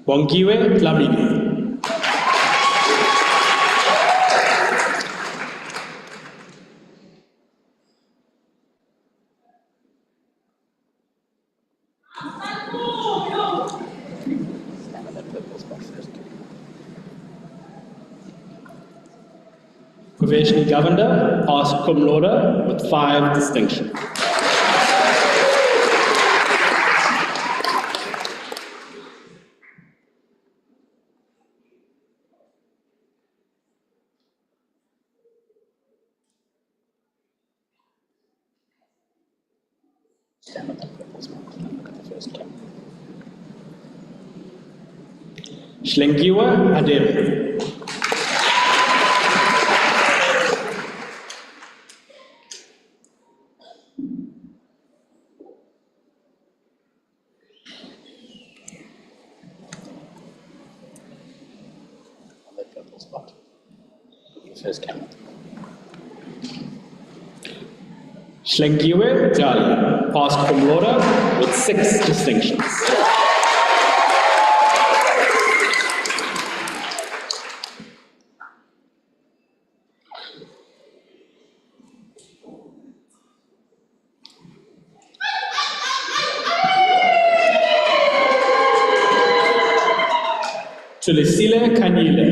Bongiwe Lamini. Provisionally Governor passed cum laude with 5 distinctions. stand on that purple spot. Look at the first camera. Shlengiwa Adem. On that purple spot. Look at the first camera. Shlengiwe Jali, passed cum laude with 6 distinctions. Tulisile Kanyile.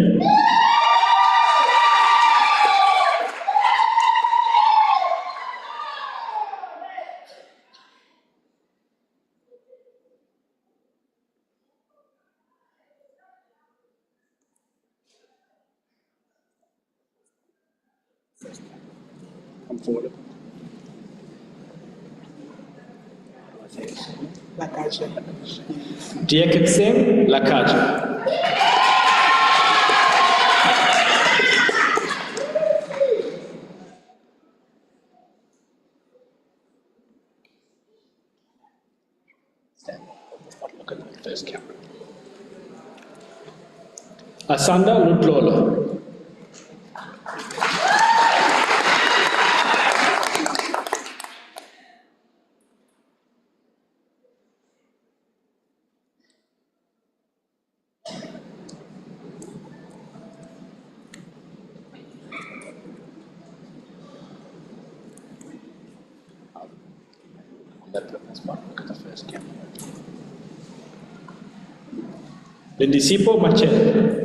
Come forward. Diakitsing Lakaja. Look at the first camera. Asanda Lutlolo. That purple spot, look at the first camera. Lindisipo Machete.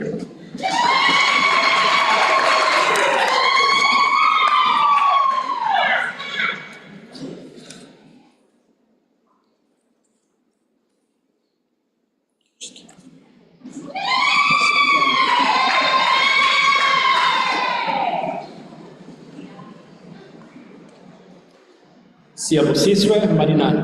Siabusiswe Marinani.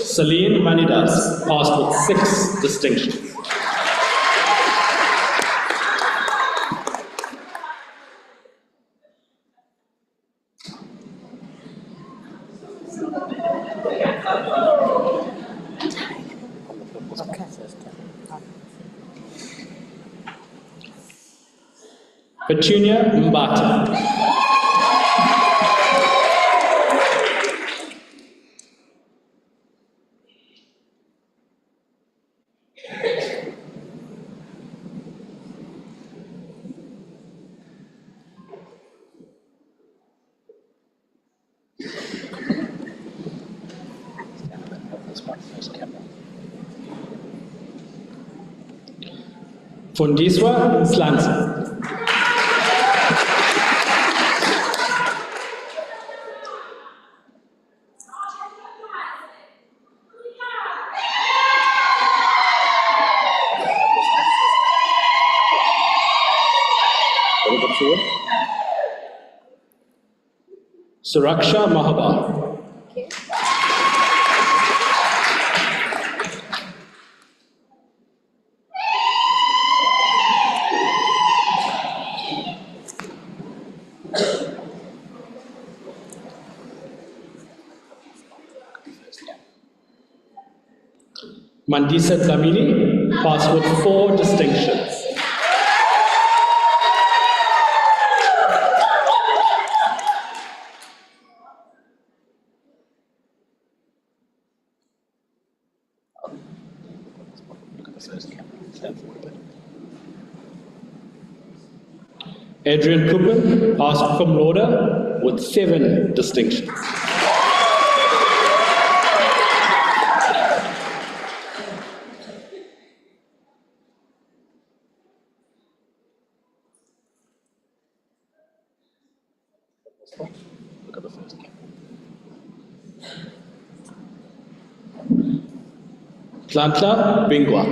Celine Manidas, passed with 6 distinctions. Petunia Mbata. Fundiswa Slanza. Suraksha Mahabar. Mandisa Dlamini, passed with 4 distinctions. Adrian Cooper, passed cum laude with 7 distinctions. the first camp. Tlantla Bingwa.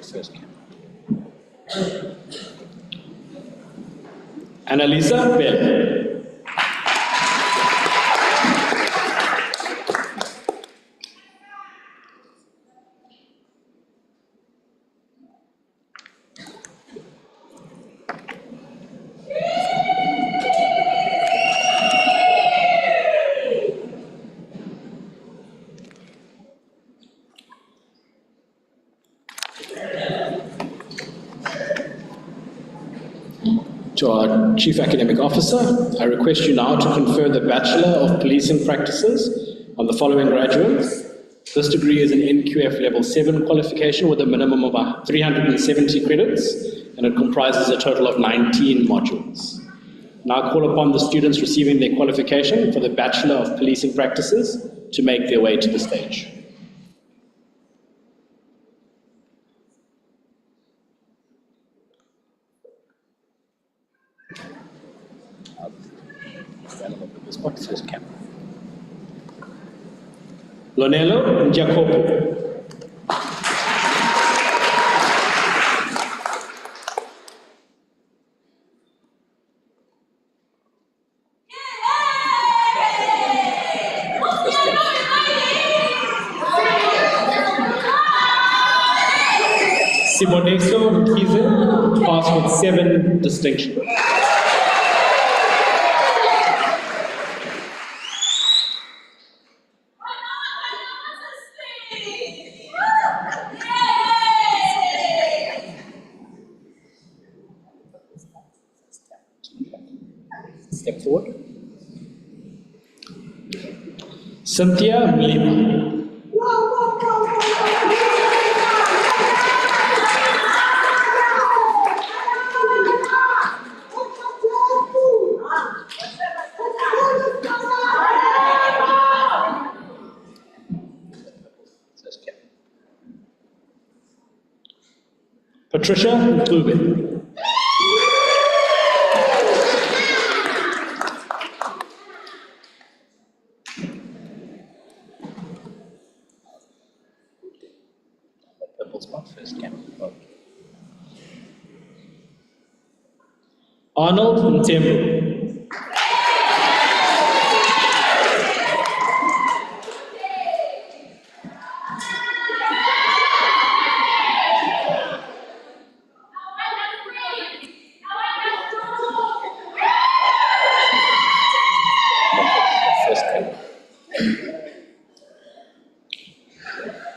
First camp. Annalisa Bell. To our Chief Academic Officer, I request you now to confer the Bachelor of Policing Practices on the following graduates. This degree is an NQF Level 7 qualification with a minimum of 370 credits, and it comprises a total of 19 modules. Now call upon the students receiving their qualification for the Bachelor of Policing Practices to make their way to the stage. First camp. Lonelo Jacopo. Simoneso Mkize passed with 7 distinctions. Step forward. Cynthia Mlima. Patricia Mklube. Arnold Mtembu.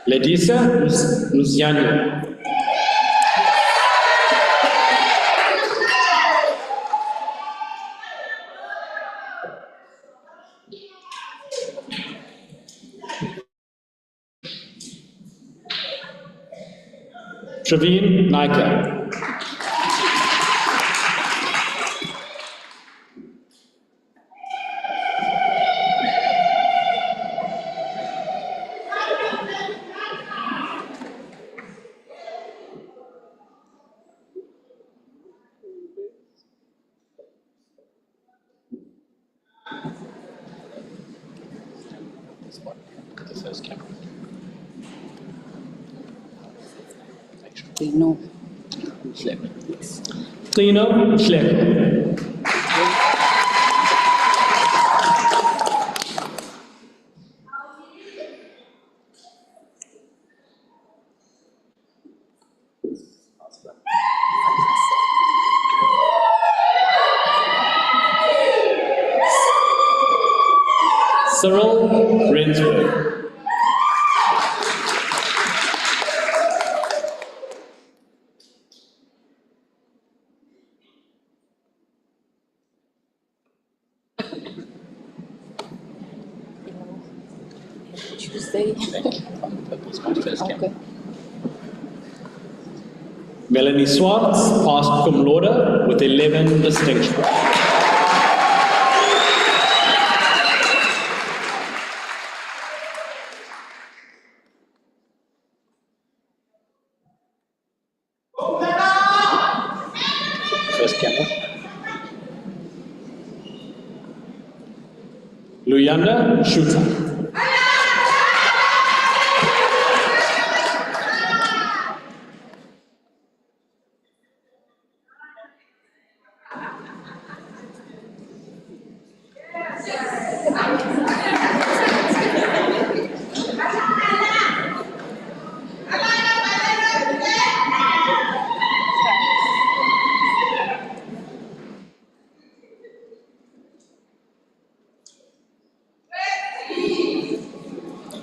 Ledisa Luciano. Traveen Naika. Klino Schlepp. Cyril Rensburg. Tuesday. Okay. Melanie Swartz passed cum laude with 11 distinctions. Luyanda Shuta.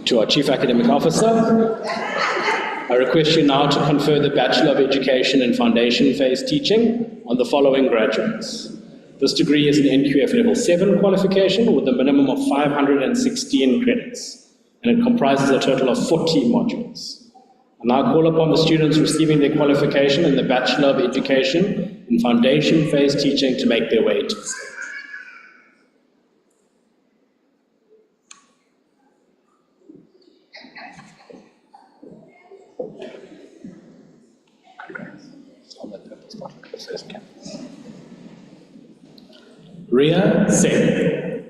To our Chief Academic Officer, I request you now to confer the Bachelor of Education in Foundation Phase Teaching on the following graduates. This degree is an NQF Level 7 qualification with a minimum of 516 credits, and it comprises a total of 40 modules. I now call upon the students receiving their qualification in the Bachelor of Education in Foundation Phase Teaching to make their way to the stage. Ria Singh.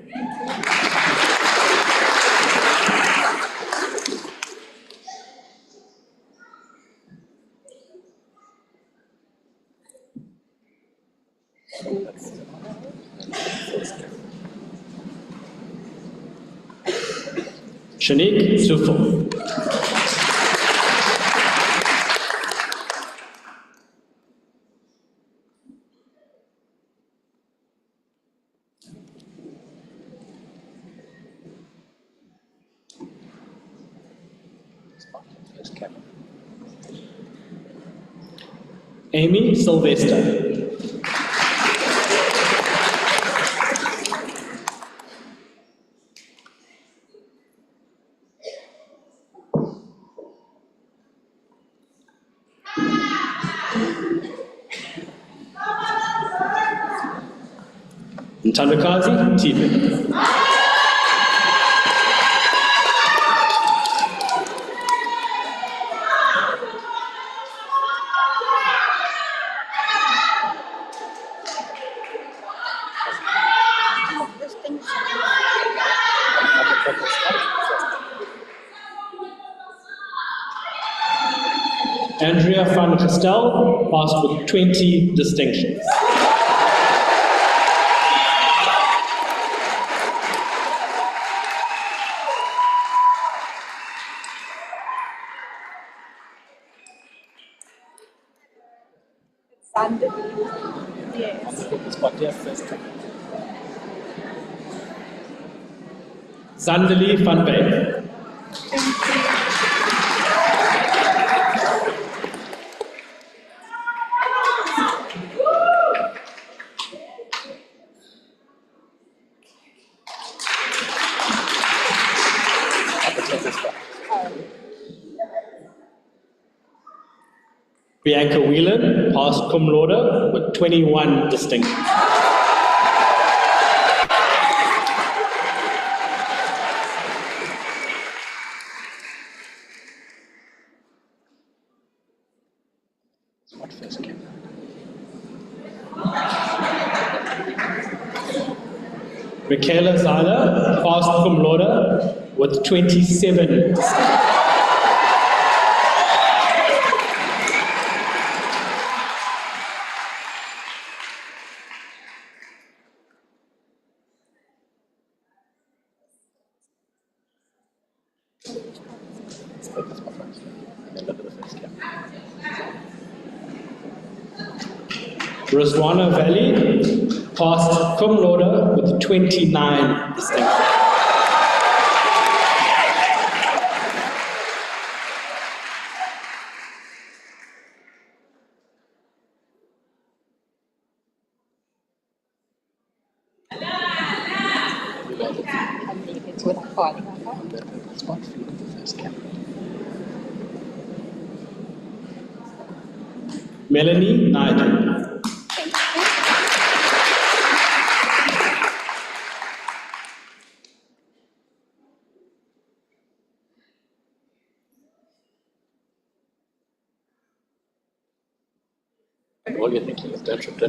Shanique Sufo. Amy Sylvester. Ntandakazi Tipe. Andrea van Gestel passed with 20 distinctions. Sandali van Beek. Bianca Whelan passed cum laude with 21 distinctions. Michaela Zala passed cum laude with 27 distinctions. Rizwana Valley passed cum laude with 29 distinctions. Melanie Nigel. What are you thinking of? Don't trip.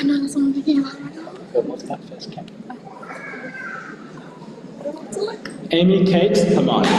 No, that's what I'm thinking about. What's that first camp? Amy Kate Hamani.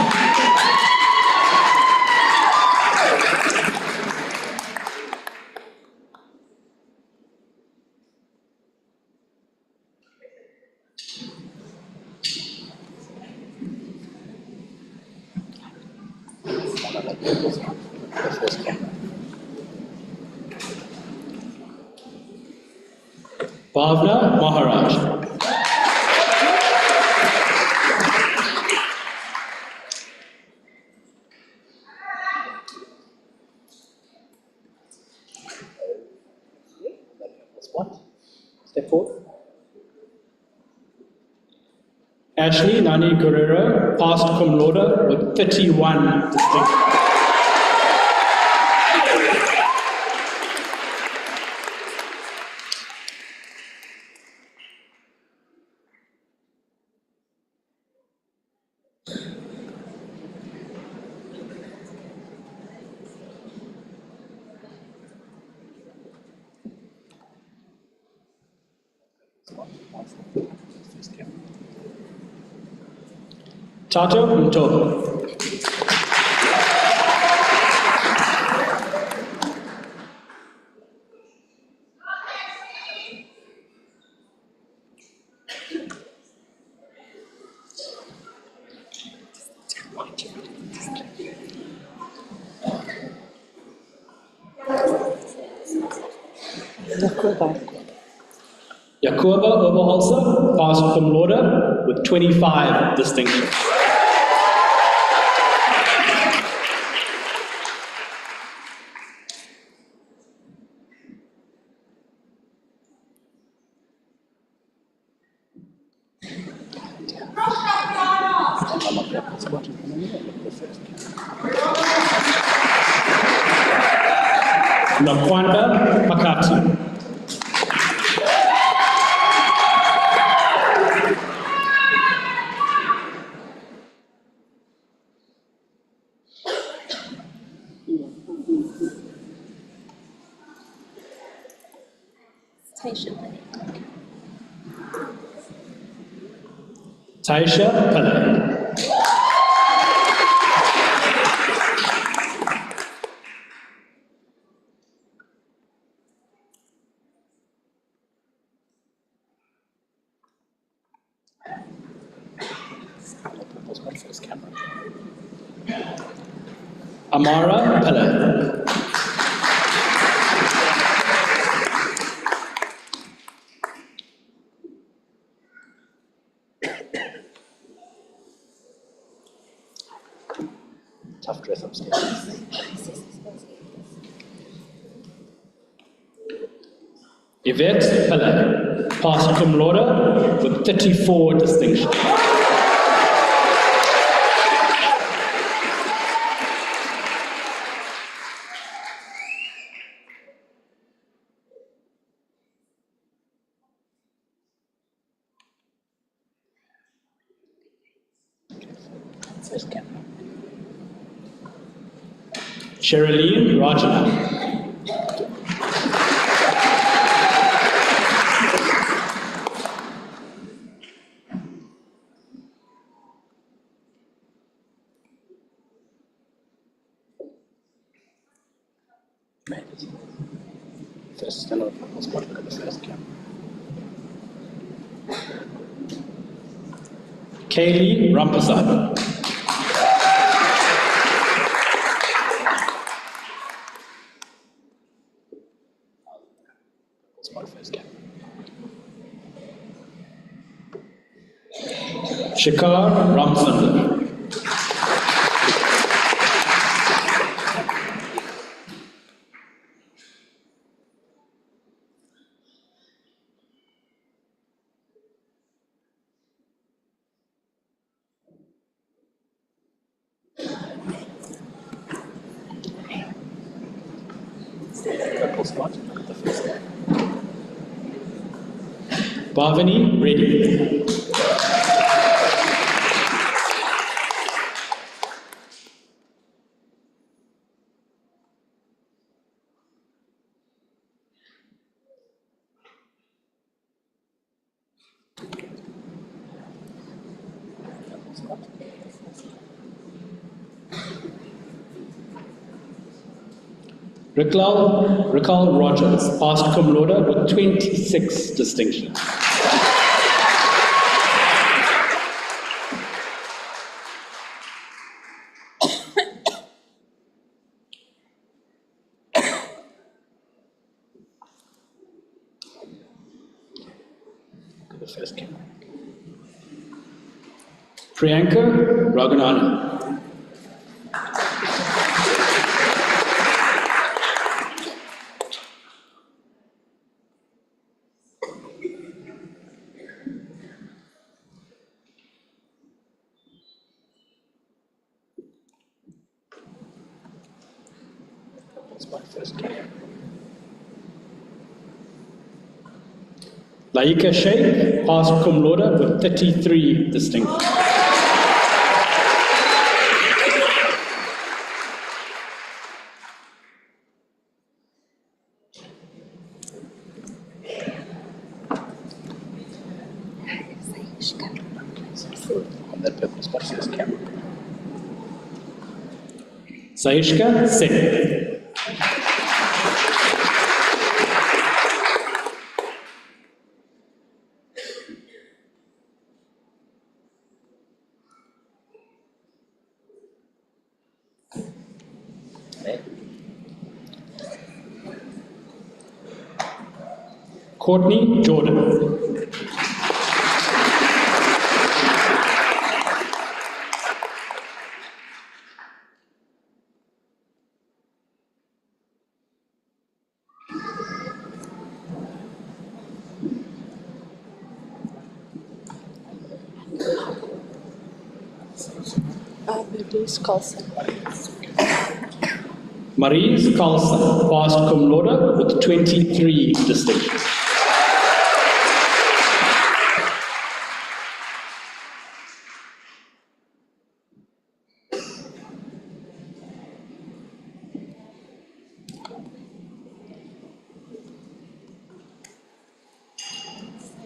Bhavna Maharaj. Step forward. Ashley Nani Guerrero, passed cum laude with 31 distinctions. Tato Mtobo. Jacoba Oberholzer, passed cum laude with 25 distinctions. Nakwanda Makatu. Taisha Pillay. Amara Pillay. Tough dress upstairs. Yvette Pillay, passed cum laude with 34 distinctions. Sherilyn Rajana. First stand up, let's look at the first camera. Kaylee Rampasad. Shikar Ramsundar. Bhavani Reddy. Rikal Rogers, passed cum laude with 26 distinctions. The first camera. Priyanka Raghunandan. Laika Sheikh, passed cum laude with 33 distinctions. On that purpose, what's this camera? Saishka Singh. Courtney Jordan. Maurice Carlson. Maurice Carlson, passed cum laude with 23 distinctions.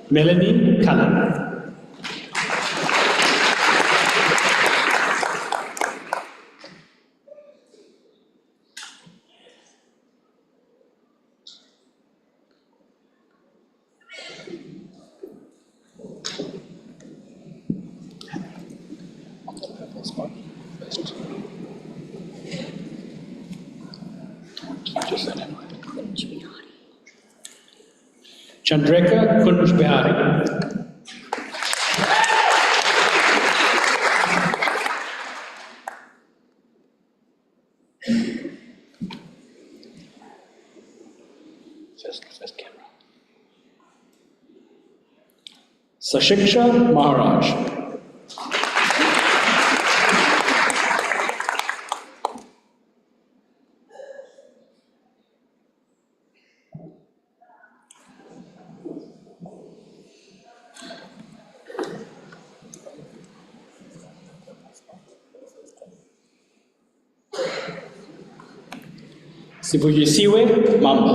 Melanie Cullen. Chandrika Kunj Bihari. First camera. Sashiksha Maharaj. Sibuyisiwe Mamba.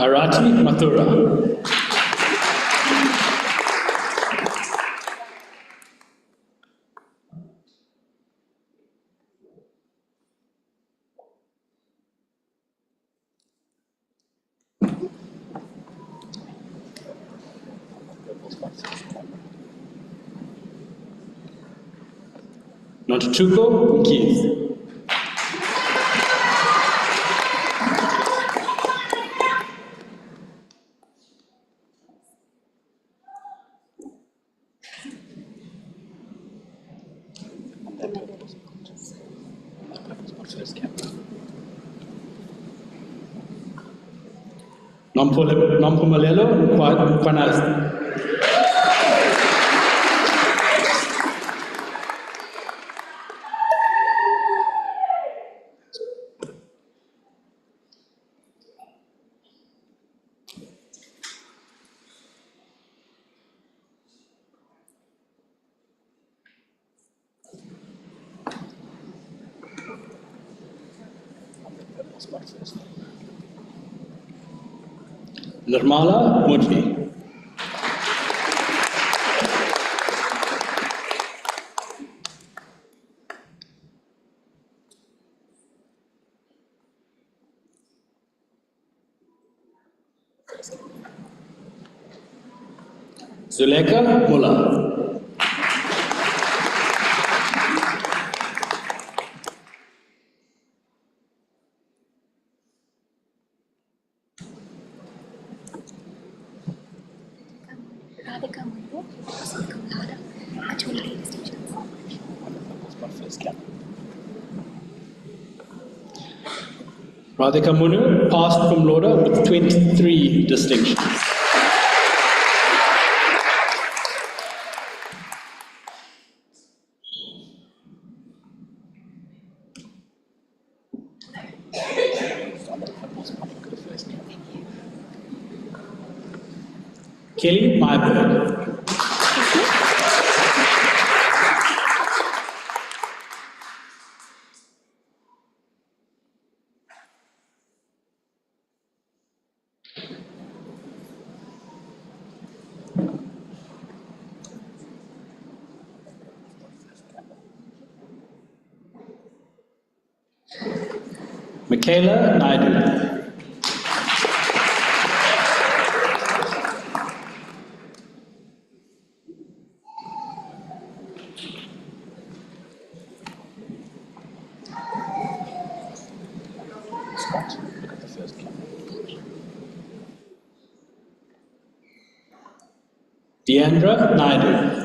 Arati Mathura. Notutuko Keith. Nampumalelo Kwanaz. Nirmala Mudli. Zuleka Mullah. Radhika Munu passed cum laude with 23 distinctions. Kelly Myberg. Michaela Naidu. Deandra Naidu.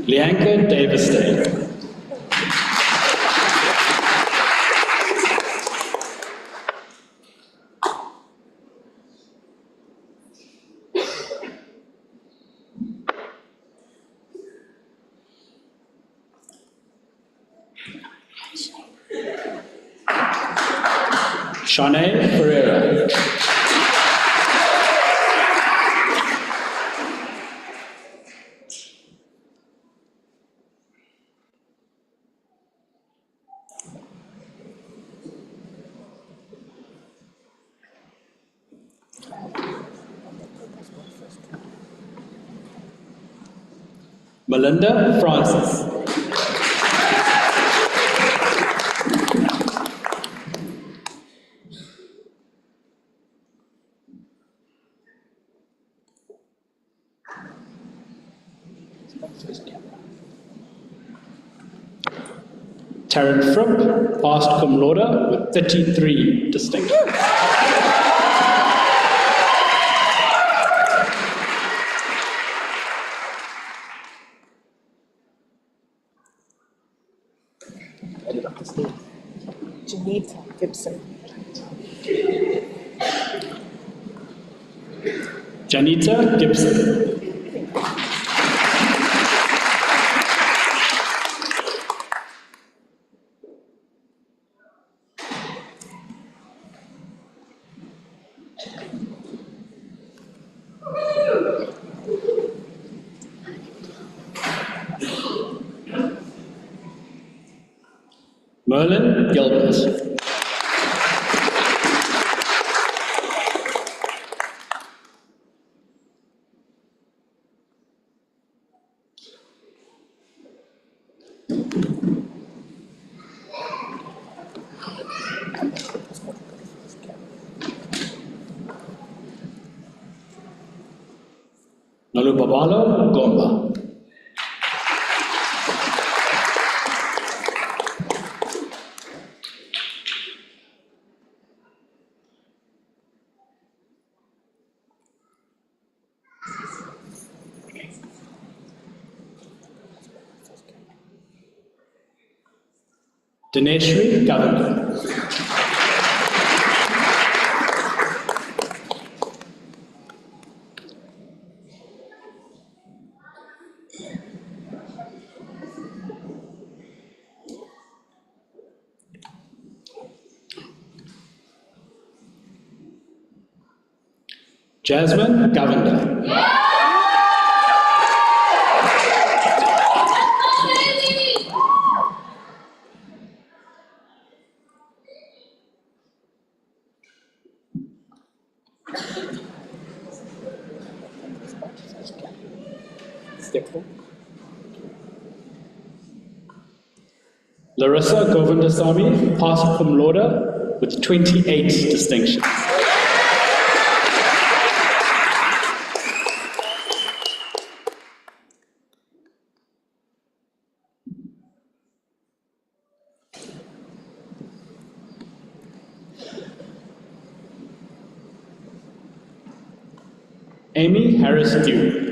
Lianka Davis-Day. Shanae Ferreira. Melinda Francis. Taryn Fripp passed cum laude with 33 distinctions. Janita Gibson. Janita Gibson. Merlin Gilbert. Nalubabalo Gomba. Dineshri Governor. Jasmine Governor. Larissa Govindasamy, passed cum laude with 28 distinctions. Amy Harris Dew.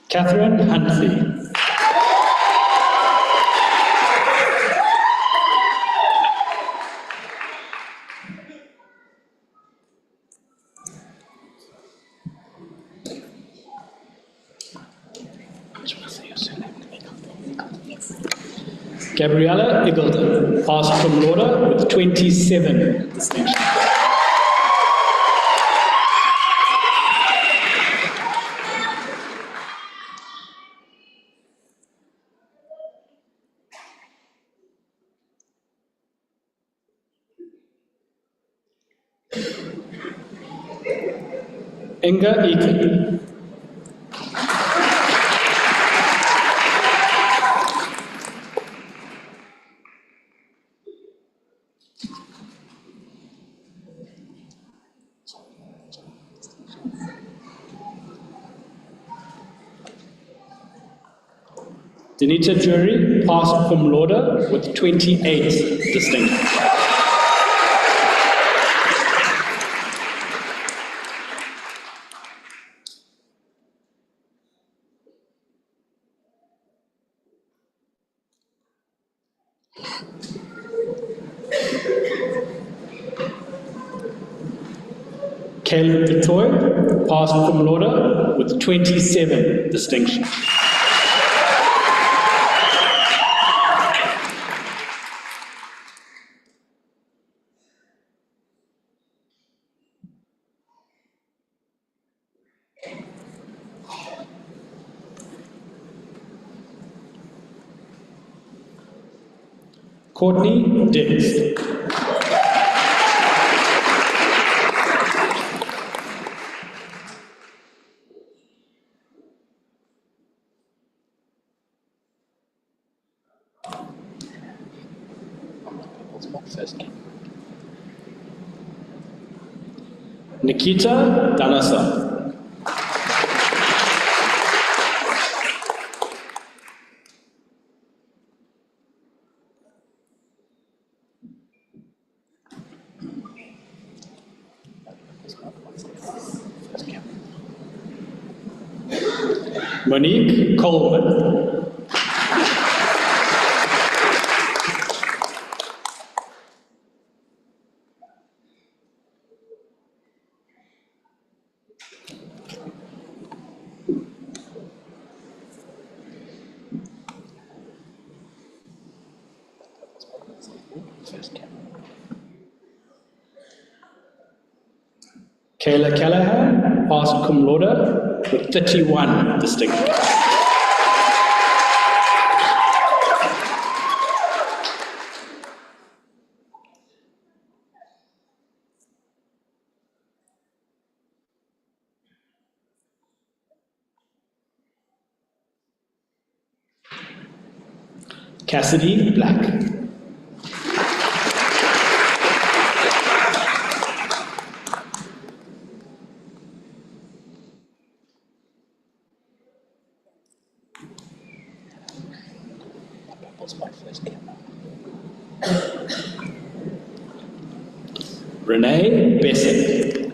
Catherine Huntley. Gabriella Eagleton, passed cum laude with 27 distinctions. Inga Eaton. Denita Jury, passed cum laude with 28 distinctions. Caleb DeToy, passed cum laude with 27 distinctions. Courtney Diggs. Nikita Danasa. Monique Coleman. Kayla Callahan, passed cum laude with 31 distinctions. Cassidy Black. Renee Bessing.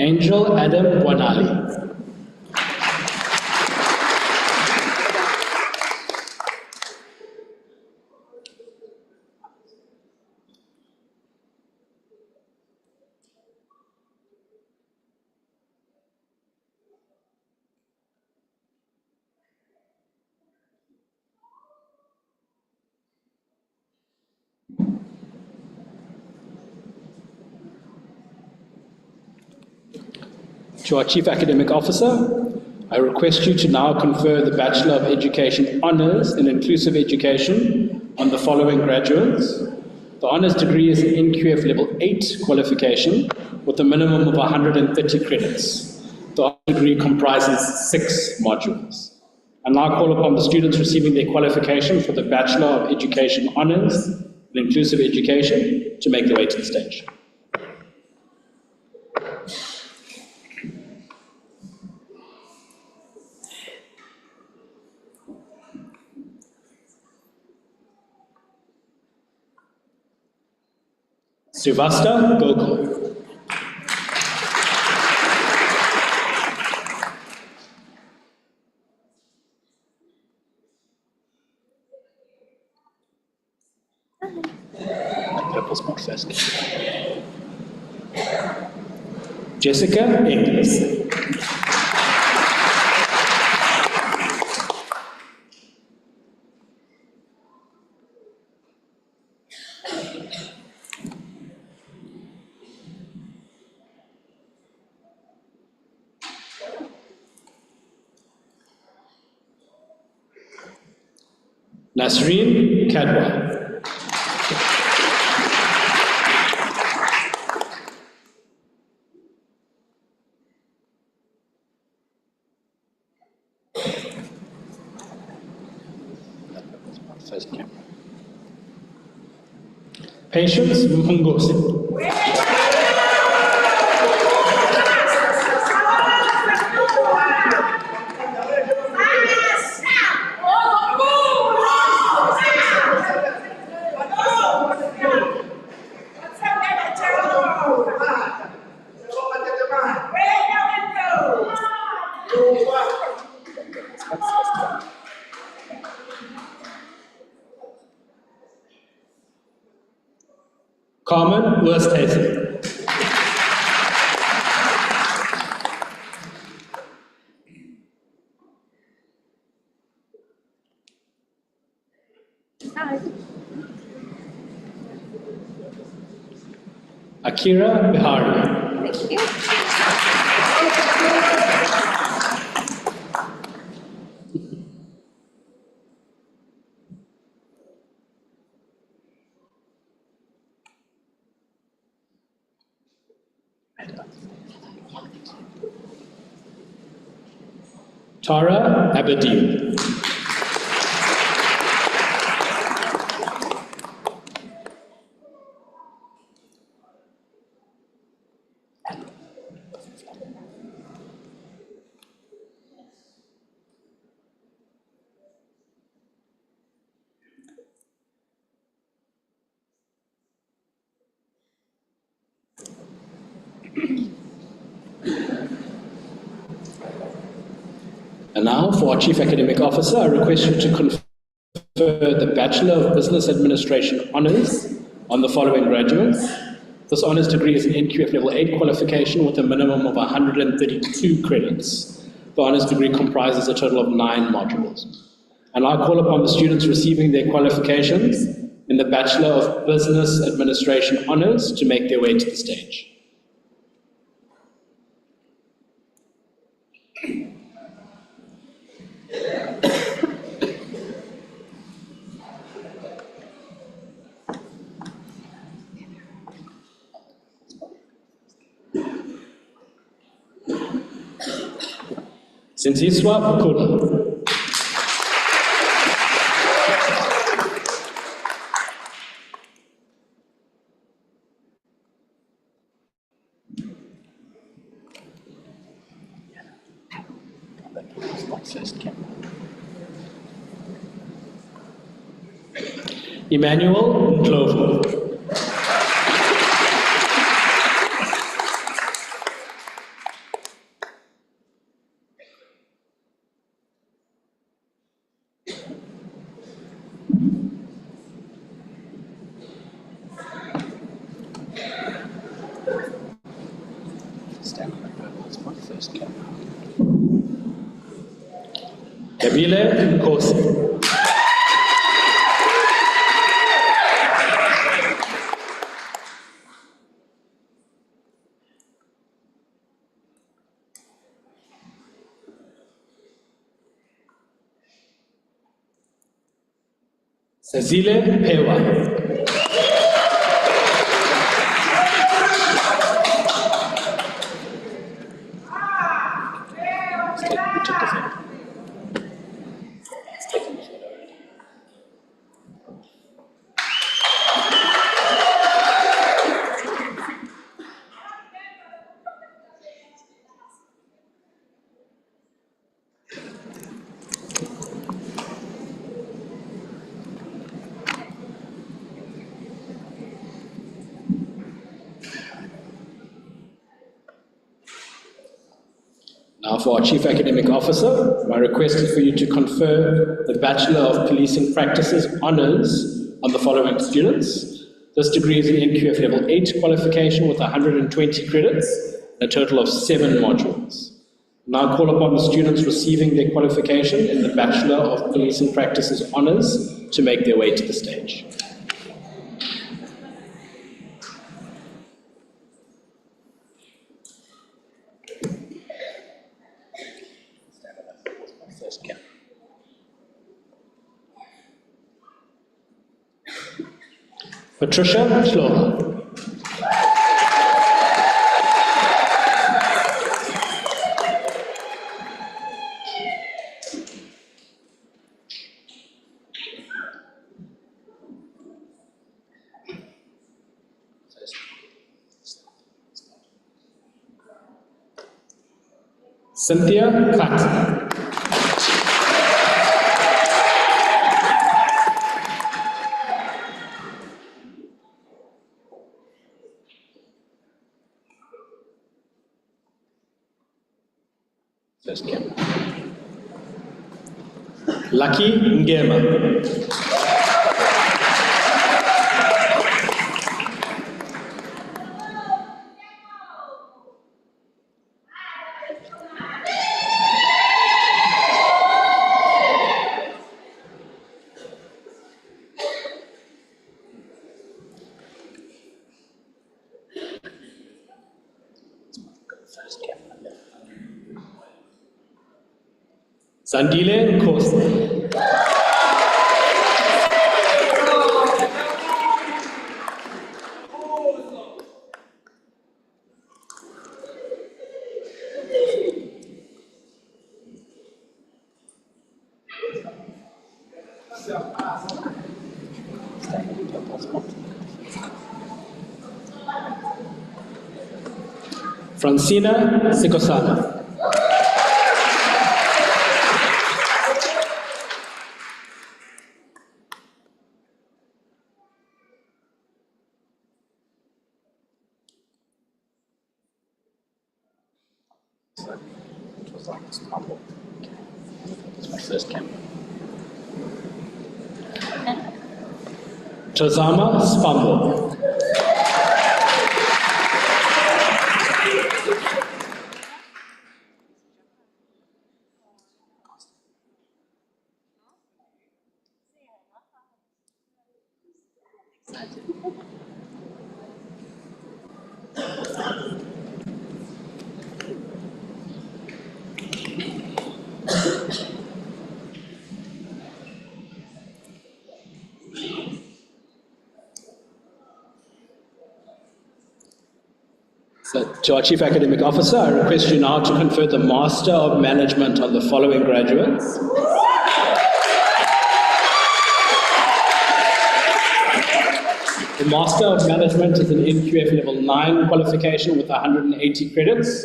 Angel Adam Wanali. To our Chief Academic Officer, I request you to now confer the Bachelor of Education Honours in Inclusive Education on the following graduates. The Honours degree is an NQF Level 8 qualification with a minimum of 130 credits. The Honours degree comprises 6 modules. I now call upon the students receiving their qualification for the Bachelor of Education Honours in Inclusive Education to make their way to the stage. Srivasta Gokul. Purple spot first. Jessica Inglis. Nasreen Kadwa. Patience Mpungosi. Carmen Wursthazen. Akira Bihari. Thank you. Tara Aberdeen. And now, for our Chief Academic Officer, I request you to confer the Bachelor of Business Administration Honours on the following graduates. This honours degree is an NQF Level 8 qualification with a minimum of 132 credits. The honours degree comprises a total of 9 modules. And I call upon the students receiving their qualifications in the Bachelor of Business Administration Honours to make their way to the stage. Sinsiswa Bukula. Emmanuel Ndlovu. Kabile Nkosi. Sazile Pewa. Now for our Chief Academic Officer, my request is for you to confer the Bachelor of Policing Practices Honours on the following students. This degree is an NQF Level 8 qualification with 120 credits, a total of 7 modules. Now call upon the students receiving their qualification in the Bachelor of Policing Practices Honours to make their way to the stage. Patricia Schlover. Cynthia Platt. Lucky Ngema. Sandile Nkosi. Francina Sikosana. Tozama Spambo. So, to our Chief Academic Officer, I request you now to confer the Master of Management on the following graduates. The Master of Management is an NQF Level 9 qualification with 180 credits,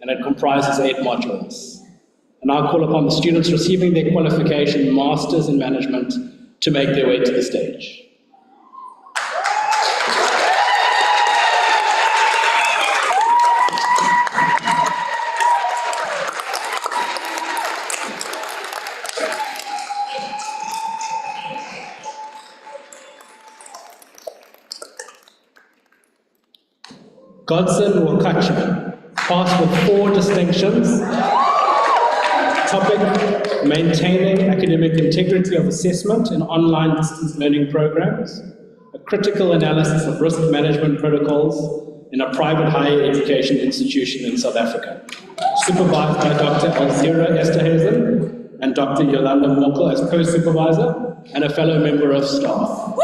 and it comprises 8 modules. And I'll call upon the students receiving their qualification Masters in Management to make their way to the stage. Godson Wakachi, passed with 4 distinctions. Topic, maintaining academic integrity of assessment in online distance learning programs, a critical analysis of risk management protocols in a private higher education institution in South Africa. Supervised by Dr. Alzira Esterhazen and Dr. Yolanda Mokel as co-supervisor and a fellow member of staff.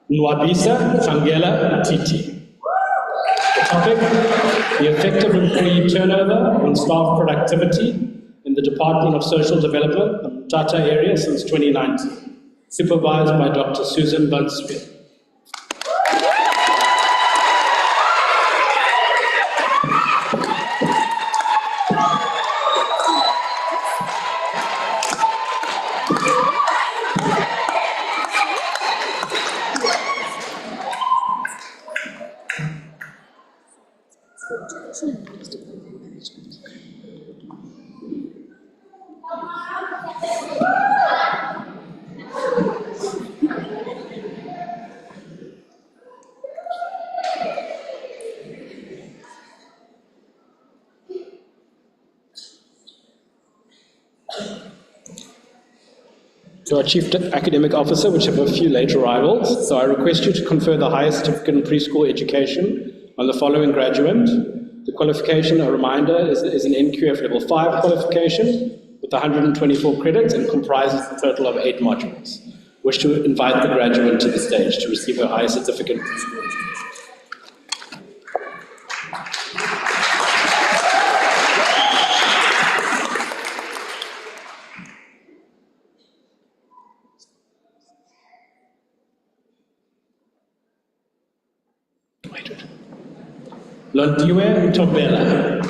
Nwabisa Tangela Titi. The topic, the effective employee turnover on staff productivity in the Department of Social Development, the Mthatha area since 2019. Supervised by Dr. Susan Van Speel. To our Chief Academic Officer, which have a few late arrivals. So I request you to confer the highest certificate in preschool education on the following graduate. The qualification, a reminder, is an NQF Level 5 qualification with 124 credits and comprises a total of 8 modules. Wish to invite the graduate to the stage to receive her highest certificate in preschool education. Londiwe Tobela.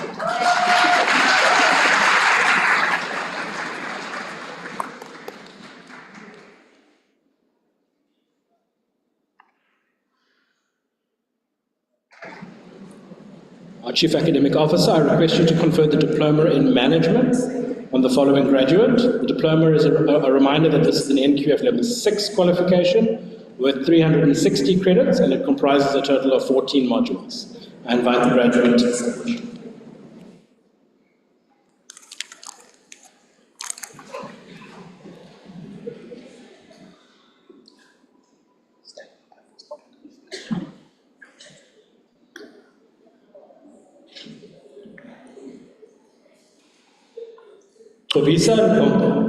Our Chief Academic Officer, I request you to confer the Diploma in Management on the following graduate. The diploma is a reminder that this is an NQF Level 6 qualification with 360 credits, and it comprises a total of 14 modules. I invite the graduate to the stage. Tobisa Nkombo.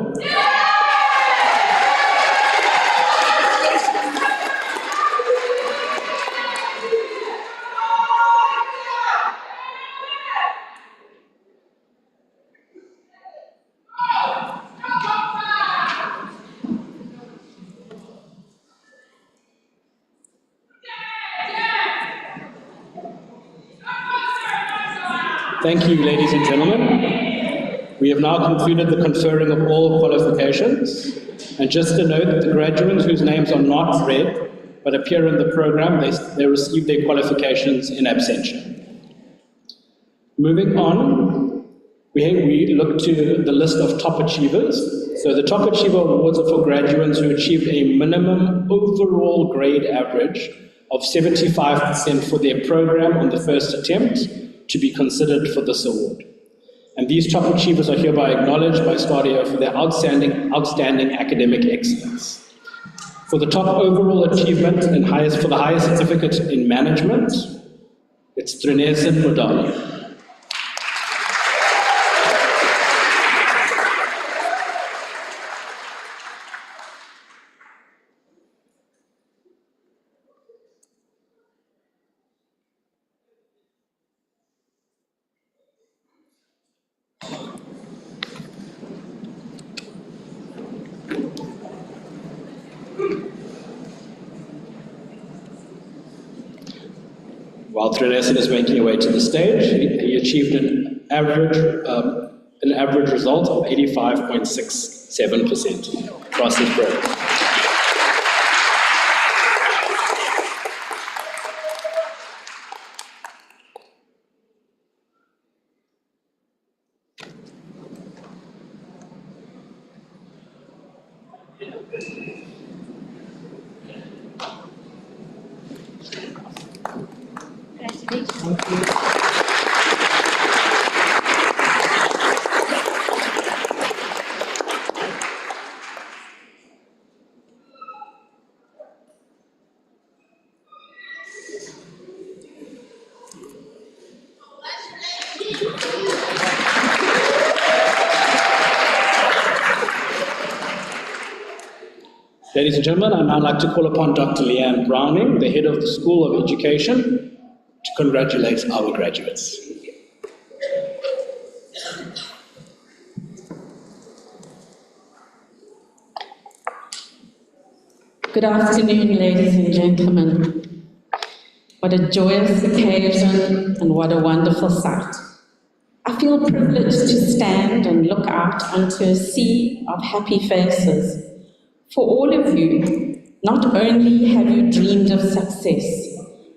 Thank you, ladies and gentlemen. We have now concluded the conferring of all qualifications. And just to note that the graduates whose names are not read but appear in the program, they receive their qualifications in absentia. Moving on, we look to the list of top achievers. So the top achiever awards are for graduates who achieved a minimum overall grade average of 75% for their program on the first attempt to be considered for this award. And these top achievers are hereby acknowledged by STADIO for their outstanding academic excellence. For the top overall achievement and for the highest certificate in management, it's Trinesen Modali. While Trinesen is making her way to the stage, he achieved an average result of 85.67% across his program. Ladies and gentlemen, I'd now like to call upon Dr. Leanne Browning, the head of the School of Education, to congratulate our graduates. Good afternoon, ladies and gentlemen. What a joyous occasion and what a wonderful sight. I feel privileged to stand and look out onto a sea of happy faces. For all of you, not only have you dreamed of success,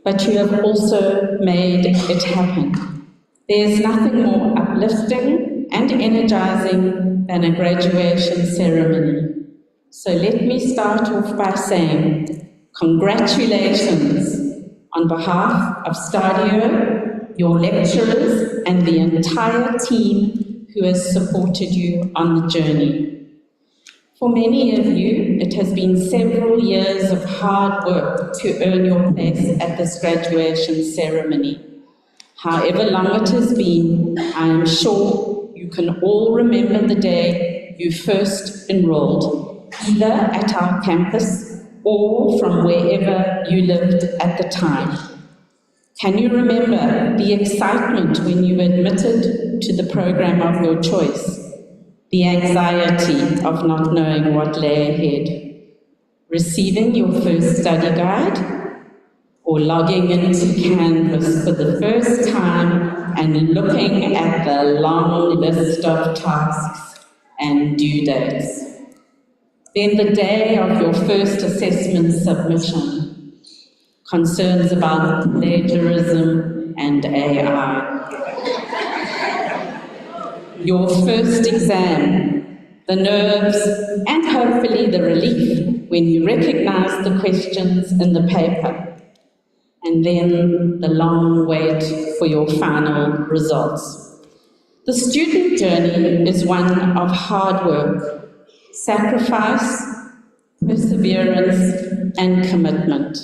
but you have also made it happen. There's nothing more uplifting and energizing than a graduation ceremony. So let me start off by saying congratulations on behalf of STADIO, your lecturers, and the entire team who has supported you on the journey. For many of you, it has been several years of hard work to earn your place at this graduation ceremony. However long it has been, I am sure you can all remember the day you first enrolled, either at our campus or from wherever you lived at the time. Can you remember the excitement when you admitted to the program of your choice? The anxiety of not knowing what lay ahead, receiving your first study guide, or logging into Canvas for the first time and looking at the long list of tasks and due dates. Then the day of your first assessment submission, concerns about plagiarism and AI. Your first exam, the nerves, and hopefully the relief when you recognize the questions in the paper, and then the long wait for your final results. The student journey is one of hard work, sacrifice, perseverance, and commitment.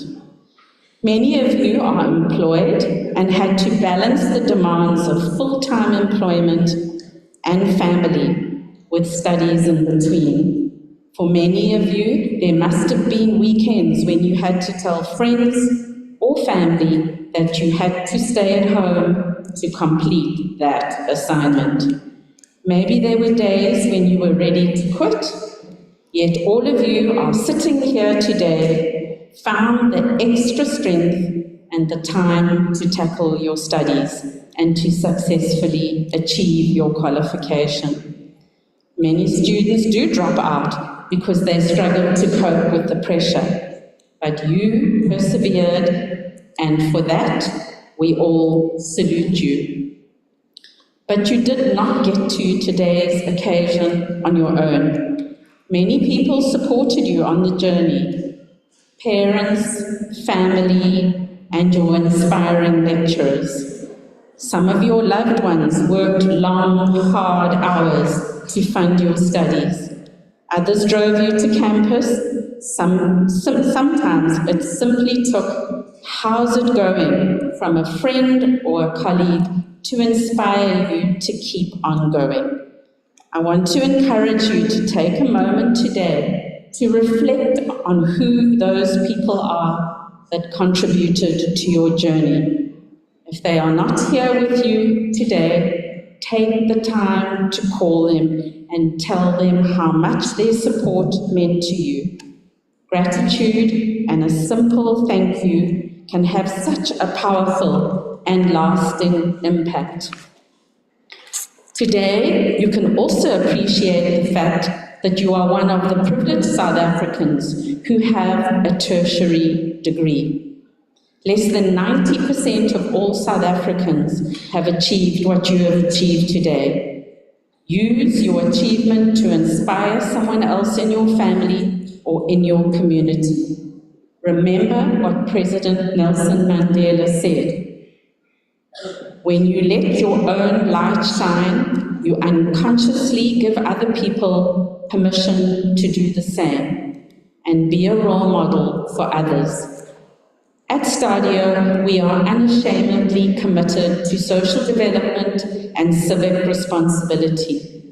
Many of you are employed and had to balance the demands of full-time employment and family, with studies in between. For many of you, there must have been weekends when you had to tell friends or family that you had to stay at home to complete that assignment. Maybe there were days when you were ready to quit, yet all of you are sitting here today, found the extra strength and the time to tackle your studies and to successfully achieve your qualification. Many students do drop out because they struggle to cope with the pressure, but you persevered, and for that, we all salute you. But you did not get to today's occasion on your own. Many people supported you on the journey. Parents, family, and your inspiring lecturers. Some of your loved ones worked long, hard hours to fund your studies. Others drove you to campus. Sometimes it simply took "how's it going" from a friend or a colleague to inspire you to keep on going. I want to encourage you to take a moment today to reflect on who those people are that contributed to your journey. If they are not here with you today, take the time to call them and tell them how much their support meant to you. Gratitude and a simple thank you can have such a powerful and lasting impact. Today, you can also appreciate the fact that you are one of the privileged South Africans who have a tertiary degree. Less than 90% of all South Africans have achieved what you have achieved today. Use your achievement to inspire someone else in your family or in your community. Remember what President Nelson Mandela said. When you let your own light shine, you unconsciously give other people permission to do the same and be a role model for others. At STADIO, we are unashamedly committed to social development and civic responsibility.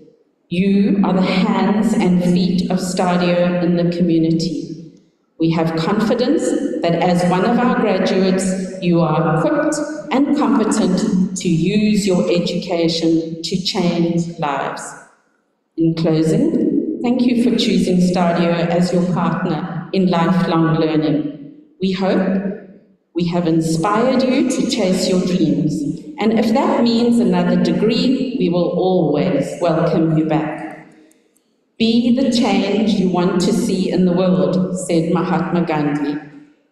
You are the hands and feet of STADIO in the community. We have confidence that as one of our graduates, you are equipped and competent to use your education to change lives. In closing, thank you for choosing STADIO as your partner in lifelong learning. We hope we have inspired you to chase your dreams, and if that means another degree, we will always welcome you back. Be the change you want to see in the world, said Mahatma Gandhi.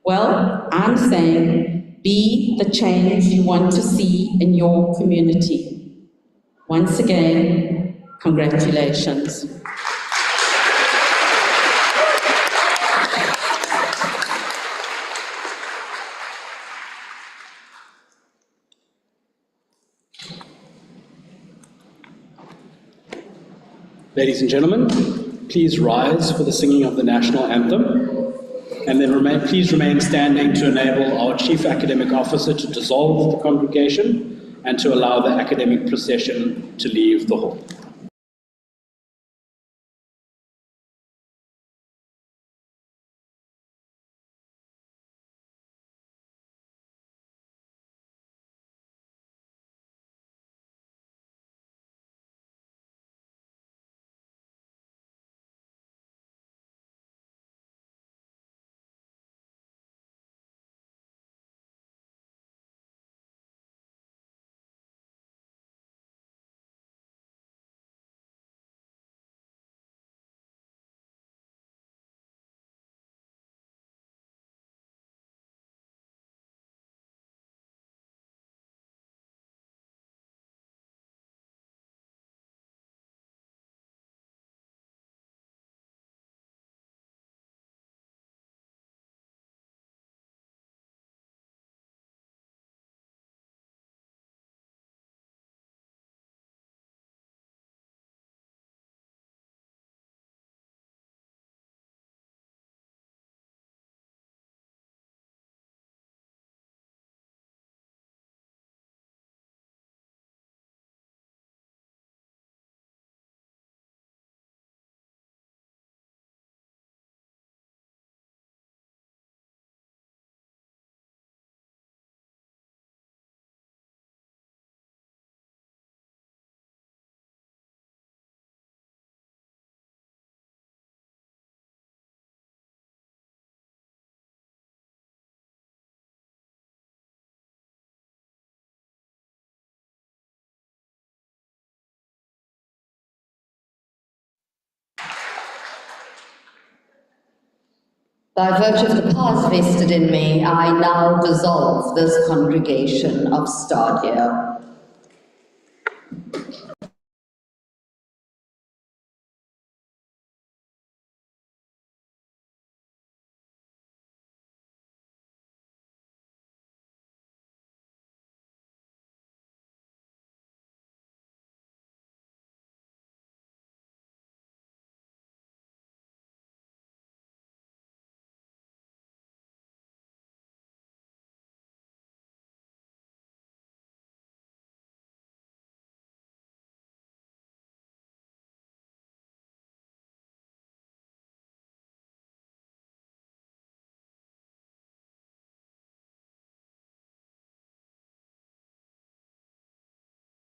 Well, I'm saying, be the change you want to see in your community. Once again, congratulations. Ladies and gentlemen, please rise for the singing of the national anthem, and then please remain standing to enable our Chief Academic Officer to dissolve the congregation and to allow the academic procession to leave the hall. By virtue of the powers vested in me, I now dissolve this congregation of STADIO.